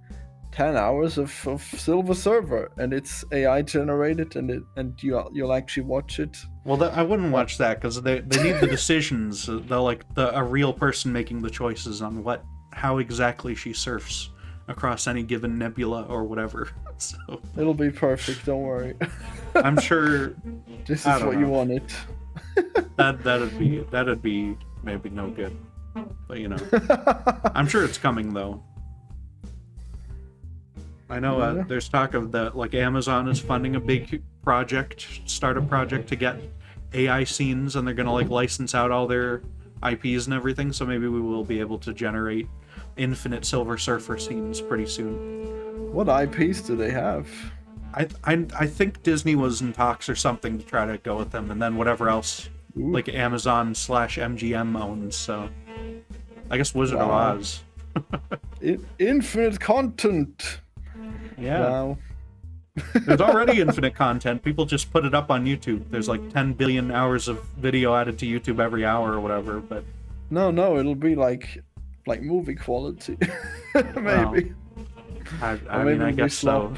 10 hours of Silver Surfer, and it's AI generated, and you'll actually watch it. Well, I wouldn't watch that because they need the decisions. They're like a real person making the choices on how exactly she surfs across any given nebula or whatever. So it'll be perfect. Don't worry. I'm sure. This is what you wanted. That'd be maybe no good, but you know, I'm sure it's coming though. I know there's talk of that, like Amazon is funding a big startup project to get AI scenes, and they're gonna like license out all their IPs and everything. So maybe we will be able to generate infinite Silver Surfer scenes pretty soon. What IPs do they have? I think Disney was in talks or something to try to go with them, and then whatever else like Amazon/MGM owns. So I guess Wizard of Oz. Infinite content. Yeah. Wow. There's already infinite content. People just put it up on YouTube. There's like 10 billion hours of video added to YouTube every hour or whatever, but no, it'll be like movie quality. Maybe. Well, I mean, I guess so.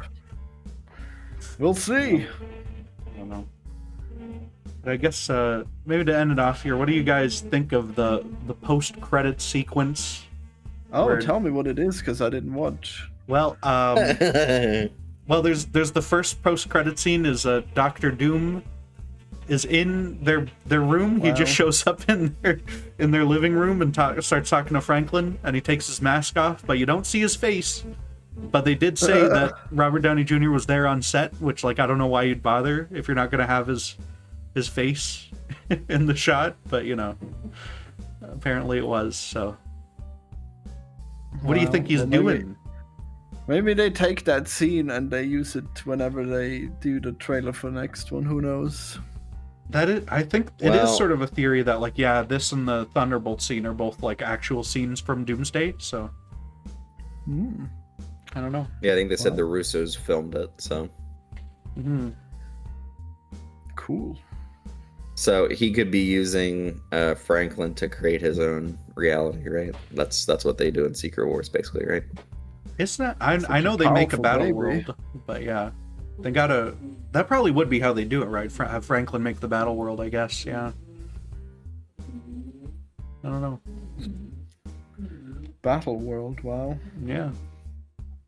We'll see. I don't know. But I guess maybe to end it off here, what do you guys think of the post-credit sequence? Oh, tell me what it is, because I didn't watch. Well, there's the first post-credit scene is Doctor Doom is in their room. Wow. He just shows up in their living room and starts talking to Franklin, and he takes his mask off, but you don't see his face. But they did say that Robert Downey Jr. was there on set, which, like, I don't know why you'd bother if you're not going to have his face in the shot, but, you know, apparently it was, so. What do you think he's doing? Maybe they take that scene and they use it whenever they do the trailer for the next one. Who knows? I think it is sort of a theory that, like, yeah, this and the Thunderbolt scene are both like actual scenes from Doomsday. So I don't know. Yeah, I think they said the Russos filmed it. So cool. So he could be using Franklin to create his own reality, right? That's what they do in Secret Wars, basically, right? It's not. I know they make a battle world, but yeah, they gotta. That probably would be how they do it, right? Have Franklin make the battle world, I guess. Yeah. I don't know. Battle world, wow. Yeah.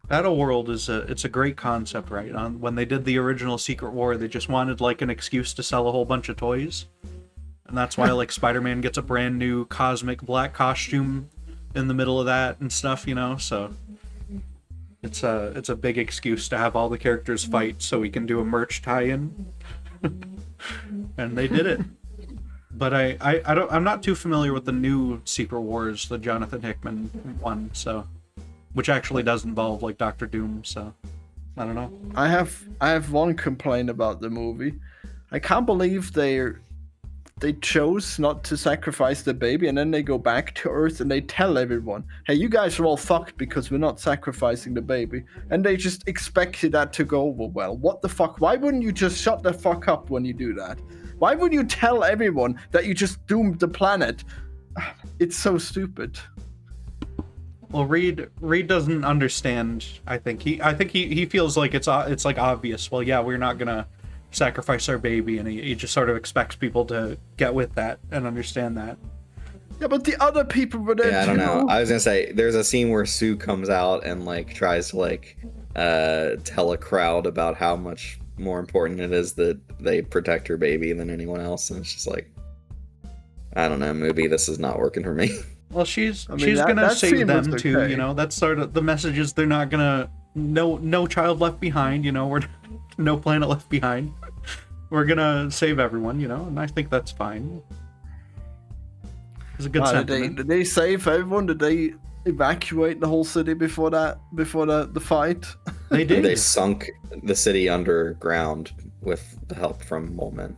Battle world is it's a great concept, right? When they did the original Secret War, they just wanted like an excuse to sell a whole bunch of toys, and that's why like Spider-Man gets a brand new cosmic black costume in the middle of that and stuff, you know. So it's a big excuse to have all the characters fight so we can do a merch tie-in. And they did it. But I'm not too familiar with the new Secret Wars, the Jonathan Hickman one, so which actually does involve like Doctor Doom, so I don't know. I have one complaint about the movie. I can't believe they chose not to sacrifice the baby, and then they go back to Earth and they tell everyone, hey, you guys are all fucked because we're not sacrificing the baby. And they just expected that to go over well. What the fuck? Why wouldn't you just shut the fuck up when you do that? Why would you tell everyone that you just doomed the planet? It's so stupid. Well, Reed doesn't understand. I think he feels like it's like obvious. Well, yeah, we're not gonna sacrifice our baby, and he just sort of expects people to get with that and understand that. Yeah, but the other people were there. Yeah, I don't know. I was gonna say there's a scene where Sue comes out and like tries to like tell a crowd about how much more important it is that they protect her baby than anyone else, and it's just like, I don't know, movie, this is not working for me. Well, she's gonna save them too, okay. you know. That's sort of the message is they're not gonna no child left behind, you know. We're no planet left behind. We're gonna save everyone, you know, and I think that's fine. It's a good sentiment. Did they save everyone? Did they evacuate the whole city before the fight? They did. They sunk the city underground with the help from Mole Men.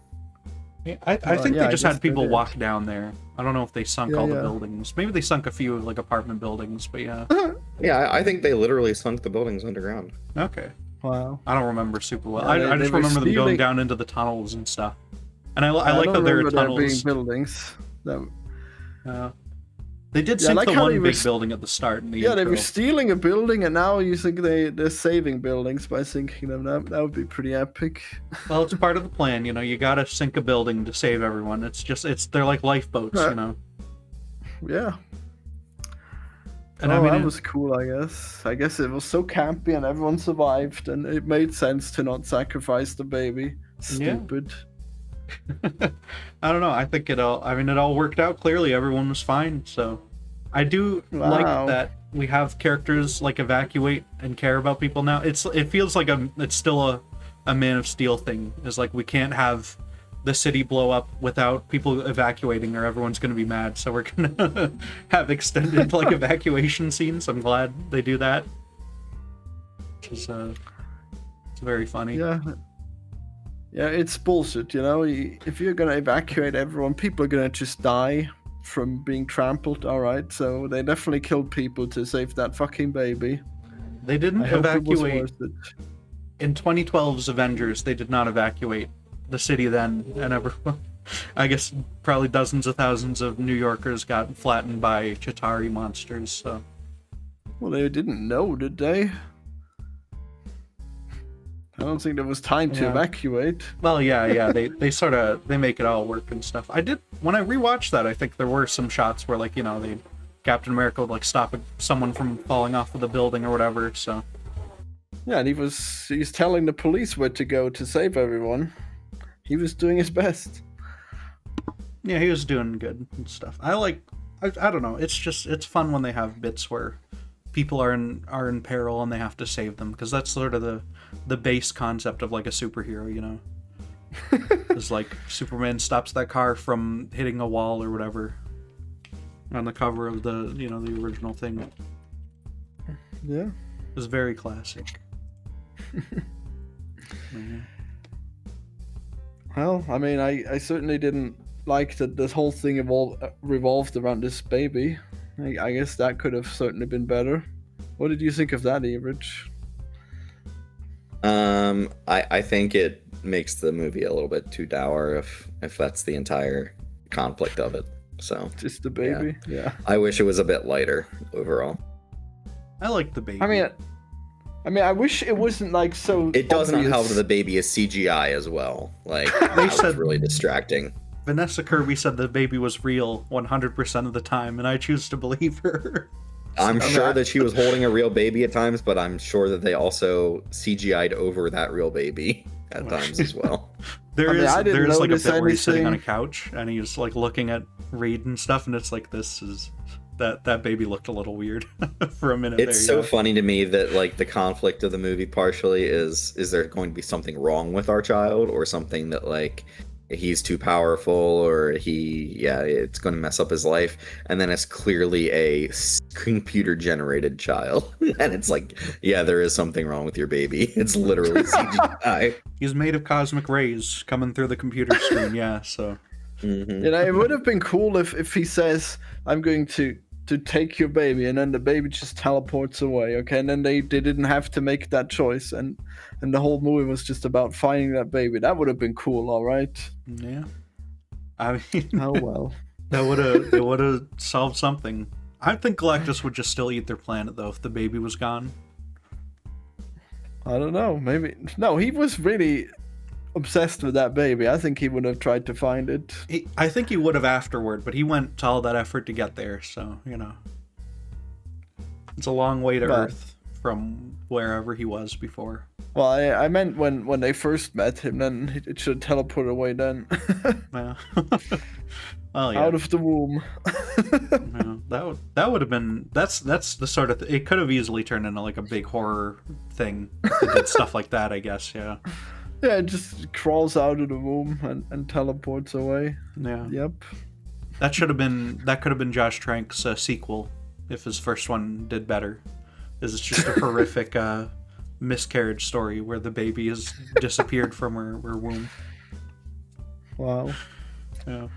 Yeah, I think they just had people walk down there. I don't know if they sunk all the buildings. Maybe they sunk a few like apartment buildings, but yeah. Yeah, I think they literally sunk the buildings underground. Okay. Wow. I don't remember super well. Yeah, I just remember them going down into the tunnels and stuff. And I like that there are tunnels. Being buildings. They did sink the one big building at the start. In the intro. They were stealing a building, and now you think they're saving buildings by sinking them. That would be pretty epic. Well, it's part of the plan, you know. You gotta sink a building to save everyone. They're like lifeboats, you know. Yeah. And I mean, that was cool, I guess. I guess it was so campy, and everyone survived, and it made sense to not sacrifice the baby. Stupid. I don't know. I think it all worked out clearly. Everyone was fine. So I do like that we have characters like evacuate and care about people now. It feels like it's still a Man of Steel thing. It's like we can't have the city blow up without people evacuating or everyone's going to be mad. So we're going to have extended like evacuation scenes. I'm glad they do that. It's very funny. Yeah, it's bullshit, you know. If you're gonna evacuate everyone, people are gonna just die from being trampled. All right, so they definitely killed people to save that fucking baby. They didn't evacuate in 2012's Avengers. They did not evacuate the city then, and everyone. I guess probably dozens of thousands of New Yorkers got flattened by Chitauri monsters. So. Well, they didn't know, did they? I don't think there was time to evacuate. Well, yeah, they make it all work and stuff. When I rewatched that, I think there were some shots where, like, you know, Captain America would like stop someone from falling off of the building or whatever. So. Yeah, and he's telling the police where to go to save everyone. He was doing his best. Yeah, he was doing good and stuff. I don't know. It's fun when they have bits where people are in peril and they have to save them, because that's sort of the base concept of like a superhero, you know. It's like Superman stops that car from hitting a wall or whatever on the cover of the the original thing. Yeah, it was very classic. Well, I mean, I certainly didn't like that this whole thing revolved around this baby. I guess that could have certainly been better. What did you think of that, Average? I think it makes the movie a little bit too dour if that's the entire conflict of it. So just the baby, yeah. I wish it was a bit lighter overall. I like the baby. I mean, I wish it wasn't like so. It doesn't help that the baby is CGI as well. Like they said, really distracting. Vanessa Kirby said the baby was real 100% of the time, and I choose to believe her. I'm sure that she was holding a real baby at times, but I'm sure that they also CGI'd over that real baby. at times as well. There's like a notice bit where he's sitting on a anything. couch and he's like looking at Reed and stuff, and it's like that baby looked a little weird for a minute. It's so funny to me that like the conflict of the movie partially is there going to be something wrong with our child, or something that like he's too powerful, or it's going to mess up his life, and then it's clearly a computer generated child and it's like, yeah, there is something wrong with your baby. It's literally CGI. He's made of cosmic rays coming through the computer screen. Yeah, so It would have been cool if he says, I'm going to take your baby, and then the baby just teleports away, okay? And then they didn't have to make that choice, and the whole movie was just about finding that baby. That would have been cool, all right? yeah. I mean, Oh, well. it would have solved something. I think Galactus would just still eat their planet, though, if the baby was gone. I don't know, maybe. No, he was really obsessed with that baby. I think he would have tried to find it. I think he would have afterward, but he went to all that effort to get there, so, you know. It's a long way to Earth from wherever he was before. Well, I meant when they first met him, then it should teleport away then. Yeah. Well, yeah. Out of the womb. Yeah, that would have been that's the sort of it could have easily turned into like a big horror thing if it did stuff like that, I guess. Yeah. Yeah, it just crawls out of the womb and teleports away. Yeah. Yep. That could have been Josh Trank's sequel if his first one did better. It's just a horrific miscarriage story where the baby has disappeared from her womb. Wow. Yeah.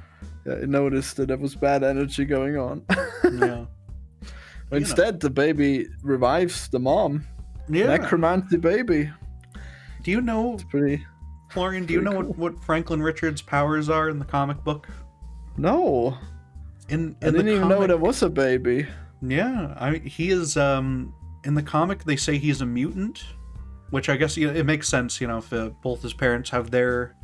Yeah, I noticed that there was bad energy going on. Yeah. Instead, the baby revives the mom. Yeah. Necromancy baby. Do you know, It's pretty. Florian, do you know cool. what Franklin Richards' powers are in the comic book? No. In I didn't the even know comic- there was a baby. Yeah, he is. In the comic, they say he's a mutant, which I guess it makes sense. You know, if both his parents have their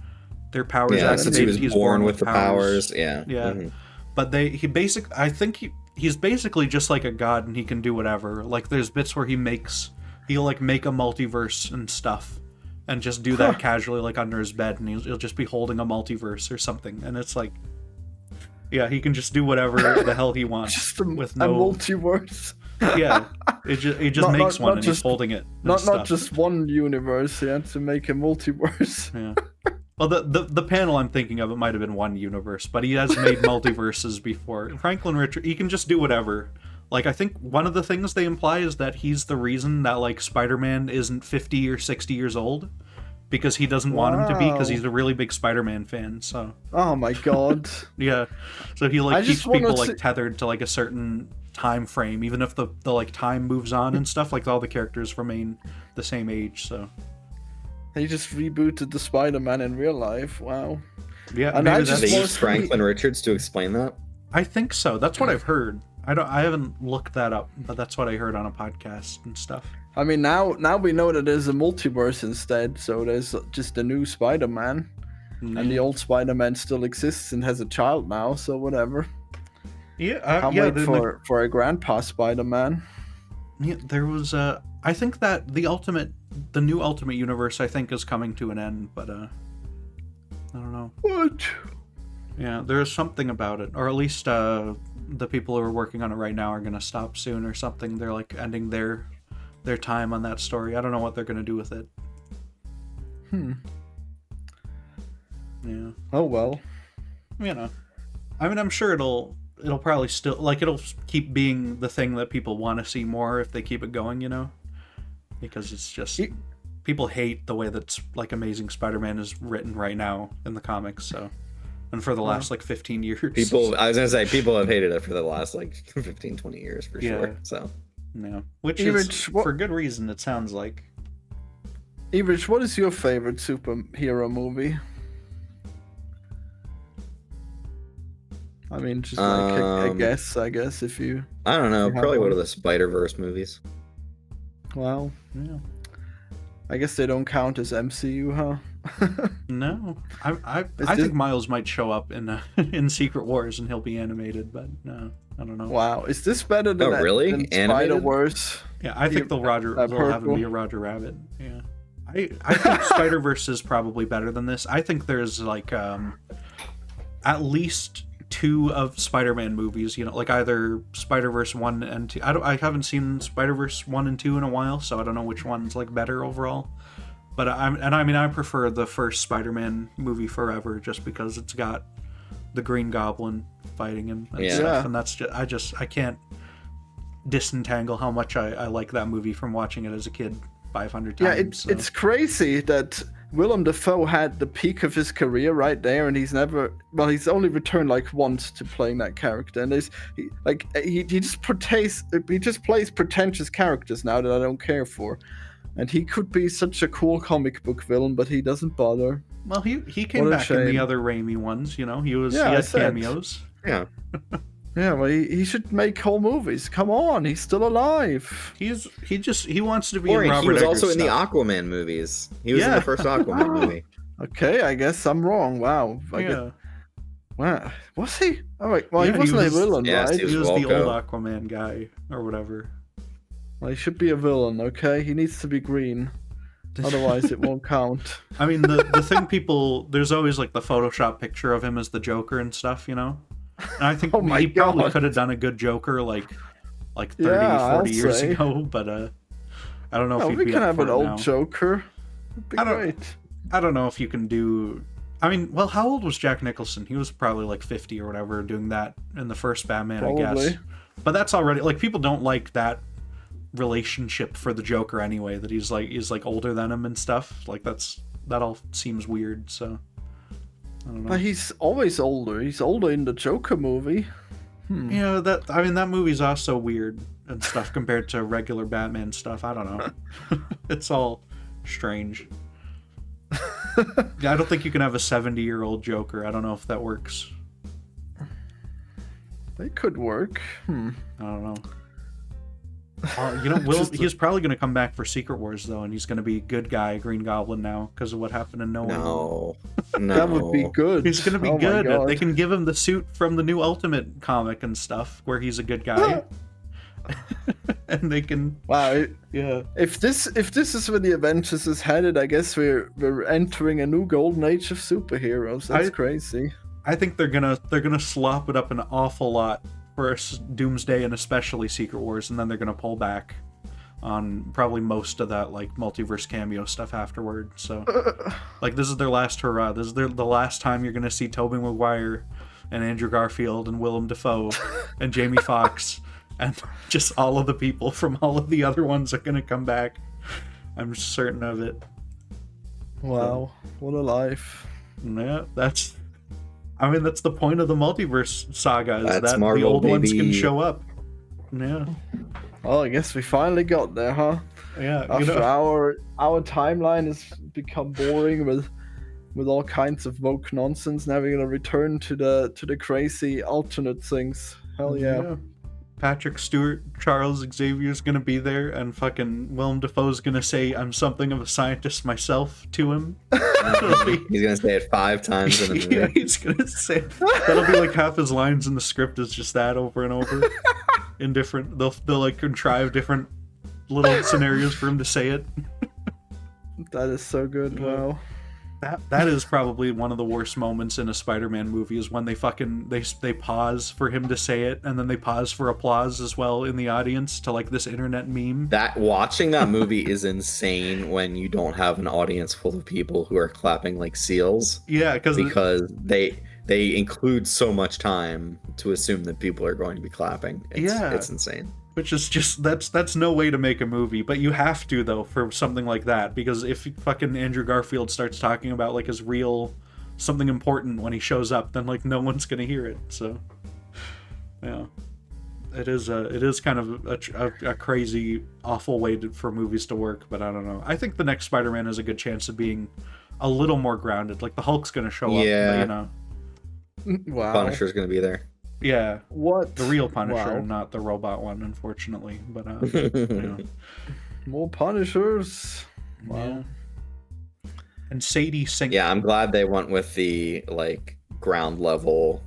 powers Yeah, since he activated, was he's born with the powers. Yeah. Yeah, Mhm. but I think he's basically just like a god, and he can do whatever. Like there's bits where he'll like make a multiverse and stuff, and just do that casually, like under his bed, and he'll just be holding a multiverse or something, and it's like, yeah, he can just do whatever the hell he wants Just a no multiverse. yeah, it just makes one, and he's holding it. And Not just one universe. He had to make a multiverse. Yeah. Well, the panel I'm thinking of, it might have been one universe, but he has made multiverses before. Franklin Richards, he can just do whatever. Like, I think one of the things they imply is that he's the reason that, like, Spider-Man isn't 50 or 60 years old, because he doesn't want him to be, because he's a really big Spider-Man fan, so... Oh my god. Yeah. So he, like, I keeps just wanna people, like, see- tethered to, like, a certain time frame, even if the like, time moves on and stuff, like, all the characters remain the same age, so... He just rebooted the Spider-Man in real life. Wow. Yeah, And maybe I that's- just They wanna used see- Franklin Richards to explain that. I think so. That's what I've heard. I haven't looked that up, but that's what I heard on a podcast and stuff. I mean, now we know that there's a multiverse instead, so there's just a new Spider-Man, and the old Spider-Man still exists and has a child now, so whatever. Yeah, Can't wait for a grandpa Spider-Man. yeah, there was I think that the new Ultimate Universe, I think, is coming to an end, but I don't know. What? Yeah, there's something about it, or at least the people who are working on it right now are gonna stop soon or something. They're like ending their time on that story. I don't know what they're gonna do with it. Yeah. Oh well. You know, I mean, I'm sure it'll probably still, like, it'll keep being the thing that people want to see more if they keep it going, you know, because it's just people hate the way that's like Amazing Spider-Man is written right now in the comics, so, and for the last like 15 years. I was gonna say, people have hated it for the last like 15, 20 years for sure. So yeah, which Even is what- for good reason. It sounds like. Everich, what is your favorite superhero movie? I mean, just like a guess, I guess, if you... I don't know, You have probably one one? of the Spider-Verse movies. Well, Yeah. I guess they don't count as MCU, huh? No, I Is think this- Miles might show up in in Secret Wars and he'll be animated, but no, I don't know. Wow, is this better than, Oh, really? than Animated? Spider-Verse? Yeah, I think they'll have him purple. be a Roger Rabbit. Yeah, I think Spider-Verse is probably better than this. I think there's like at least 2 of Spider-Man movies, you know, like either Spider-Verse 1 and 2. I haven't seen Spider-Verse 1 and 2 in a while, so I don't know which one's like better overall. But I prefer the first Spider-Man movie forever, just because it's got the Green Goblin fighting him and stuff, and that's just I can't disentangle how much I like that movie from watching it as a kid 500 times. Yeah, it's crazy that Willem Dafoe had the peak of his career right there, and he's only returned like once to playing that character, and he just plays pretentious characters now that I don't care for, and he could be such a cool comic book villain, but he doesn't bother. Well, he came back in the other Raimi ones, you know. He had cameos. Yeah. Yeah, well, he should make whole movies. Come on, he's still alive. He wants to be in Robert He was Eggers also in the stuff. Aquaman movies. He was in the first Aquaman movie. Okay, I guess I'm wrong. Wow. Wow. Was he? Oh, wait. Well, he wasn't a villain, right? He was the old Aquaman guy or whatever. Well, he should be a villain, okay? He needs to be green. Otherwise, it won't count. I mean, the thing there's always like the Photoshop picture of him as the Joker and stuff, you know? And I think he probably could have done a good Joker like 30, 40 years ago, but I don't know if he'd be we can have an old now. Joker. It'd be great. I don't know if you can do... I mean, well, how old was Jack Nicholson? He was probably like 50 or whatever doing that in the first Batman, I guess. But that's already... Like, people don't like that relationship for the Joker anyway, that he's like older than him and stuff. Like, that all seems weird, so... I don't know. But he's always older. He's older in the Joker movie. Yeah, that movie's also weird and stuff compared to regular Batman stuff. I don't know. It's all strange. Yeah, I don't think you can have a 70-year-old Joker. I don't know if that works. They could work. I don't know. You know, he's probably going to come back for Secret Wars, though, and he's going to be good guy Green Goblin now because of what happened in No Way Home. No. That would be good. He's going to be good. They can give him the suit from the new Ultimate comic and stuff, where he's a good guy. And they can... Wow. Yeah. If this is where the Avengers is headed, I guess we're entering a new golden age of superheroes. That's crazy. I think they're gonna slop it up an awful lot for Doomsday and especially Secret Wars, and then they're gonna pull back on probably most of that like multiverse cameo stuff afterward. So like this is their last hurrah. This is the last time you're gonna see Tobey Maguire and Andrew Garfield and Willem Dafoe and Jamie Foxx, and just all of the people from all of the other ones are gonna come back. I'm certain of it. Wow, what a life. Yeah, that's the point of the multiverse saga, is that's that Marvel, the old ones baby. can show up. Yeah. Well, I guess we finally got there, huh? Yeah. After our timeline has become boring with all kinds of woke nonsense, now we're gonna return to the crazy alternate things. Hell yeah. Patrick Stewart, Charles Xavier's gonna be there, and fucking Willem Dafoe's gonna say, "I'm something of a scientist myself" to him. He's gonna say it 5 times in the movie. Yeah, he's gonna say that'll be like half his lines in the script is just that over and over. In different, they'll like contrive different little scenarios for him to say it. That is so good. Wow. That is probably one of the worst moments in a Spider-Man movie, is when they pause for him to say it, and then they pause for applause as well in the audience to like this internet meme. Watching that movie is insane when you don't have an audience full of people who are clapping like seals. Yeah, because they include so much time to assume that people are going to be clapping. It's insane. Which is just, that's no way to make a movie, but you have to, though, for something like that, because if fucking Andrew Garfield starts talking about like his real something important when he shows up, then like no one's gonna hear it. So yeah, it is kind of a crazy, awful way for movies to work. But I don't know. I think the next Spider-Man has a good chance of being a little more grounded. Like the Hulk's gonna show up, but, you know. Wow. Punisher's gonna be there. Yeah. What? The real Punisher, not the robot one, unfortunately. But more Punishers. Wow. Yeah. And Sadie Sink. Yeah, I'm glad they went with the like ground level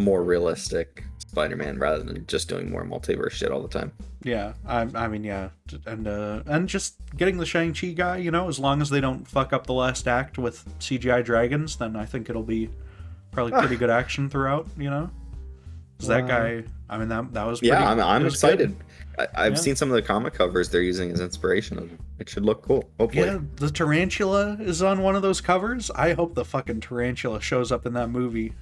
more realistic Spider-Man rather than just doing more multiverse shit all the time. Yeah, I mean, yeah, and just getting the Shang-Chi guy, you know, as long as they don't fuck up the last act with CGI dragons, then I think it'll be probably pretty good action throughout, you know. 'Cause that guy, I mean, that was pretty, yeah. I'm excited. I've Yeah. seen some of the comic covers they're using as inspiration. It should look cool. Hopefully. Yeah, the tarantula is on one of those covers. I hope the fucking tarantula shows up in that movie.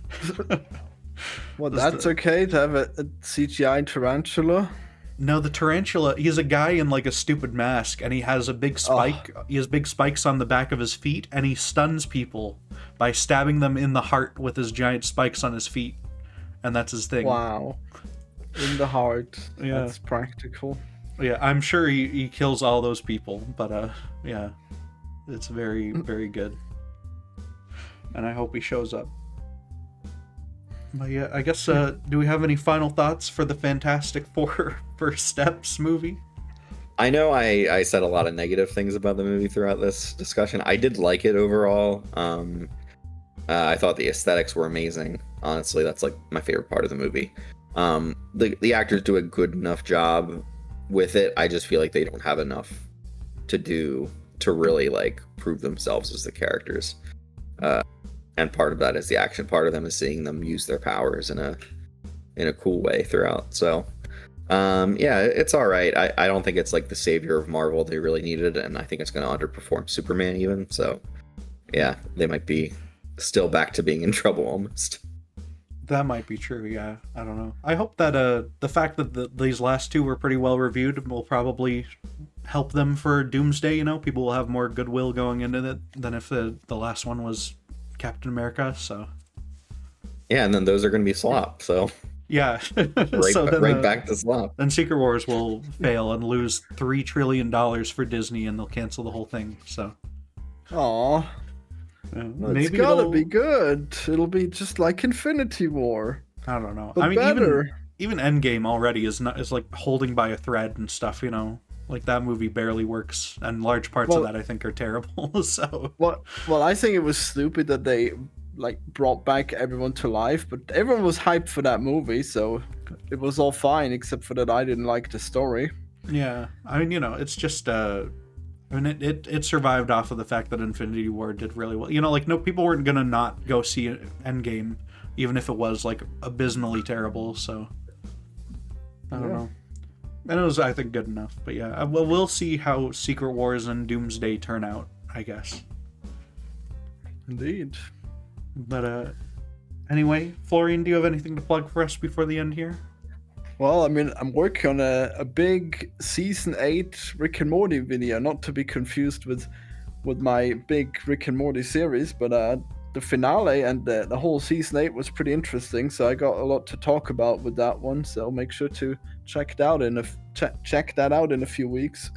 Well, that's okay to have a CGI tarantula. No, the tarantula, he's a guy in like a stupid mask, and he has a big spike. He has big spikes on the back of his feet, and he stuns people by stabbing them in the heart with his giant spikes on his feet. And that's his thing. Wow. In the heart. Yeah. That's practical. Yeah, I'm sure he kills all those people, but yeah. It's very, very good. And I hope he shows up. But yeah, I guess, do we have any final thoughts for the Fantastic Four First Steps movie? I know I said a lot of negative things about the movie throughout this discussion. I did like it overall. I thought the aesthetics were amazing. Honestly, that's like my favorite part of the movie. The actors do a good enough job with it. I just feel like they don't have enough to do to really like prove themselves as the characters. And part of that is the action. Part of them is seeing them use their powers in a cool way throughout. So yeah, it's all right. I don't think it's like the savior of Marvel they really needed, and I think it's going to underperform Superman even. So yeah, they might be still back to being in trouble almost. That might be true, yeah. I don't know. I hope that the fact that these last two were pretty well reviewed will probably help them for Doomsday, you know? People will have more goodwill going into it than if the last one was Captain America, so... Yeah, and then those are going to be slop, so... Yeah. right back to slop. Then Secret Wars will fail and lose $3 trillion for Disney, and they'll cancel the whole thing, so... Aww. Maybe it's gotta be good. It'll be just like Infinity War. I don't know. But I mean, better. even Endgame already is like holding by a thread and stuff, you know? Like, that movie barely works, and large parts of that, I think, are terrible, so... Well, I think it was stupid that they, like, brought back everyone to life, but everyone was hyped for that movie, so it was all fine, except for that I didn't like the story. Yeah, I mean, you know, it's just, I mean, it survived off of the fact that Infinity War did really well. You know, like, no, people weren't gonna not go see Endgame, even if it was, like, abysmally terrible, so... I don't know. And it was, I think, good enough. But yeah, well, we'll see how Secret Wars and Doomsday turn out, I guess. Indeed. But, anyway, Florian, do you have anything to plug for us before the end here? Well, I mean, I'm working on a big Season 8 Rick and Morty video, not to be confused with my big Rick and Morty series, but the finale and the whole Season 8 was pretty interesting, so I got a lot to talk about with that one, so make sure to check that out in a few weeks.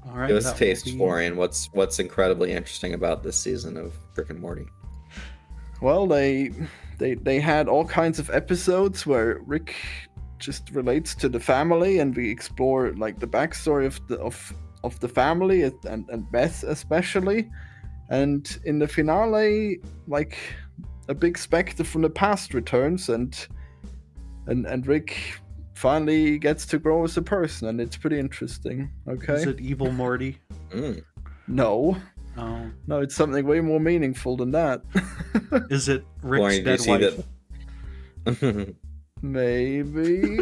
All right. Give us a taste, Florian. What's incredibly interesting about this season of Rick and Morty? Well, they had all kinds of episodes where Rick just relates to the family, and we explore like the backstory of the family and Beth especially. And in the finale, like a big specter from the past returns, and Rick finally gets to grow as a person, and it's pretty interesting. Okay. Is it Evil Morty? No. Oh. No, it's something way more meaningful than that. Is it Rick's Florian, dead wife? That... Maybe.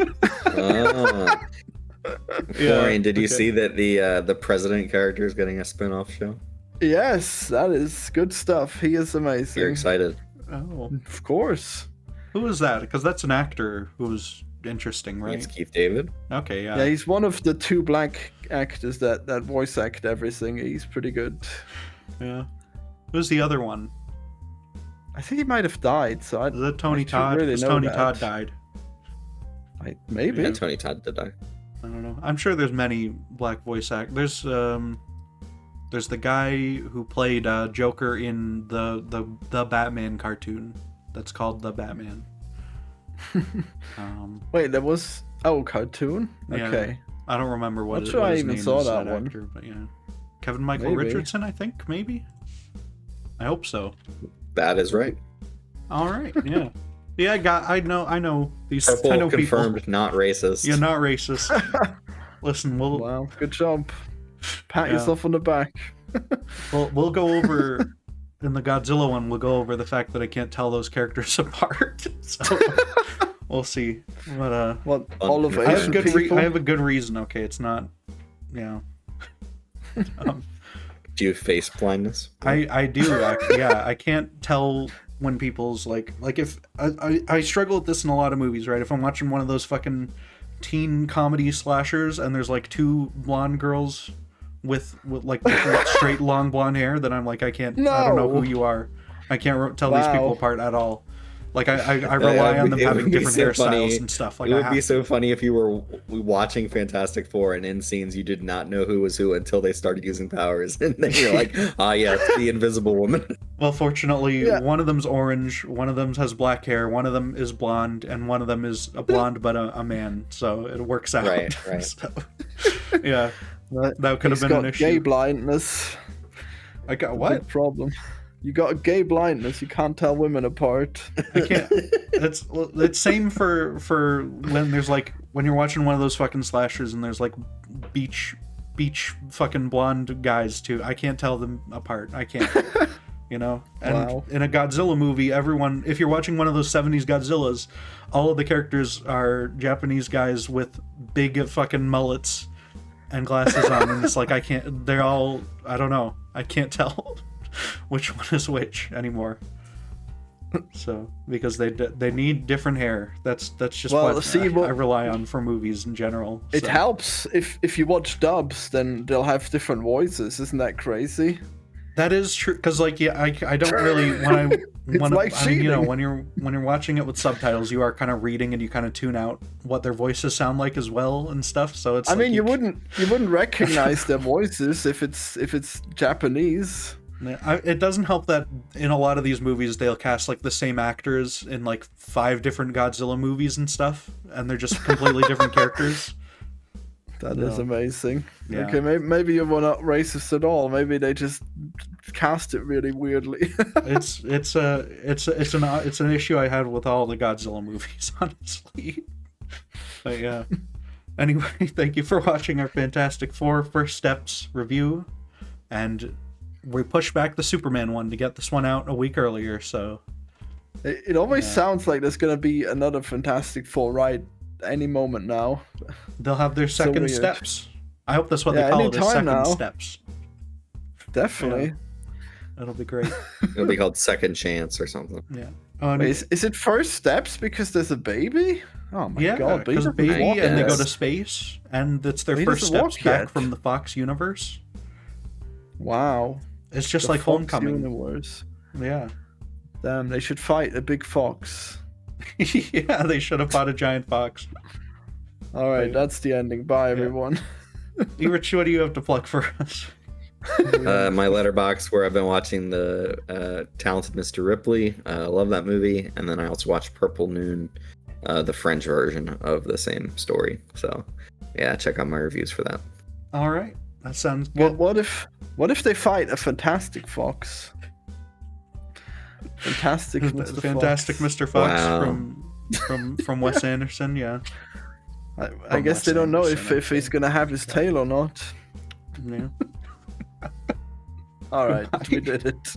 Florian, did you see that the president character is getting a spin-off show? Yes, that is good stuff. He is amazing. You're excited? Oh. Of course. Who is that? Because that's an actor who's interesting, right? It's Keith David. Okay, yeah. Yeah, he's one of the two black actors that voice act everything. He's pretty good. Yeah. Who's the other one? I think he might have died. So Is that Tony Todd? Really Because Tony Todd died. Maybe. Yeah, Tony Todd did die. I don't know. I'm sure there's many black voice actors. There's the guy who played Joker in the Batman cartoon. That's called The Batman. Wait, there was cartoon. Okay. Yeah, I don't remember what. Not sure what I his even name saw is, that one. actor, but yeah, Kevin Michael Maybe. Richardson, I think, maybe. I hope so. That is right. All right, yeah. Yeah, I know these. Purple I know confirmed, people. not racist. You're not racist. Listen, Wow, good job. Pat yourself on the back. we'll go over in the Godzilla one. We'll go over the fact that I can't tell those characters apart. So we'll see. But all of I have, Asian I have a good reason. Okay, it's not. Do you have face blindness? I do. I can't tell when people's like if I struggle with this in a lot of movies, right? If I'm watching one of those fucking teen comedy slashers and there's like two blonde girls with like straight long blonde hair, then I'm like, I don't know who you are. I can't tell these people apart at all. Like I rely on them having different hairstyles and stuff. Like it would be so funny if you were watching Fantastic Four and in scenes you did not know who was who until they started using powers, and then you're like, yeah, it's the Invisible Woman. Well, fortunately, one of them's orange, one of them has black hair, one of them is blonde, and one of them is a blonde but a man. So it works out. Right. So, yeah, that could have been an issue. Gay blindness. I got what? Big problem. You got a gay blindness. You can't tell women apart. I can't. It's same for when there's like when you're watching one of those fucking slashers and there's like beach fucking blonde guys too. I can't tell them apart. I can't. And in a Godzilla movie, everyone, if you're watching one of those 70s Godzillas, all of the characters are Japanese guys with big fucking mullets and glasses on, and it's like I don't know. I can't tell which one is which anymore. So because they need different hair. That's just what I rely on for movies in general. It helps if you watch dubs, then they'll have different voices. Isn't that crazy? That is true, because I don't really when you're watching it with subtitles, you are kind of reading and you kind of tune out what their voices sound like as well and stuff. So it's you wouldn't recognize their voices if it's Japanese. It doesn't help that in a lot of these movies they'll cast like the same actors in like 5 different Godzilla movies and stuff, and they're just completely different characters. That is amazing. Yeah. Okay, maybe you're not racist at all. Maybe they just cast it really weirdly. It's an issue I had with all the Godzilla movies, honestly. But yeah. Anyway, thank you for watching our Fantastic Four First Steps review, and we pushed back the Superman one to get this one out a week earlier. So it always sounds like there's gonna be another Fantastic Four right any moment now. They'll have their second steps. I hope that's what they call it, the second steps. Definitely. Yeah. It'll be great. It'll be called Second Chance or something. Yeah. Wait, is it first steps because there's a baby? Oh my god, because baby and they go to space, and it's their first steps back from the Fox universe. Wow. It's just like Fox Homecoming. Universe. Yeah. Damn, they should fight a big fox. Yeah, they should have fought a giant fox. All right, that's the ending. Bye, everyone. Rich, what do you have to plug for us? My letterbox, where I've been watching the Talented Mr. Ripley. I love that movie. And then I also watched Purple Noon, the French version of the same story. So yeah, check out my reviews for that. All right, that sounds good. What if they fight a fantastic fox? Fantastic Mr. Fox from Wes Anderson. Yeah. I guess they don't know if he's gonna have his tail or not. Yeah. All right, we did it.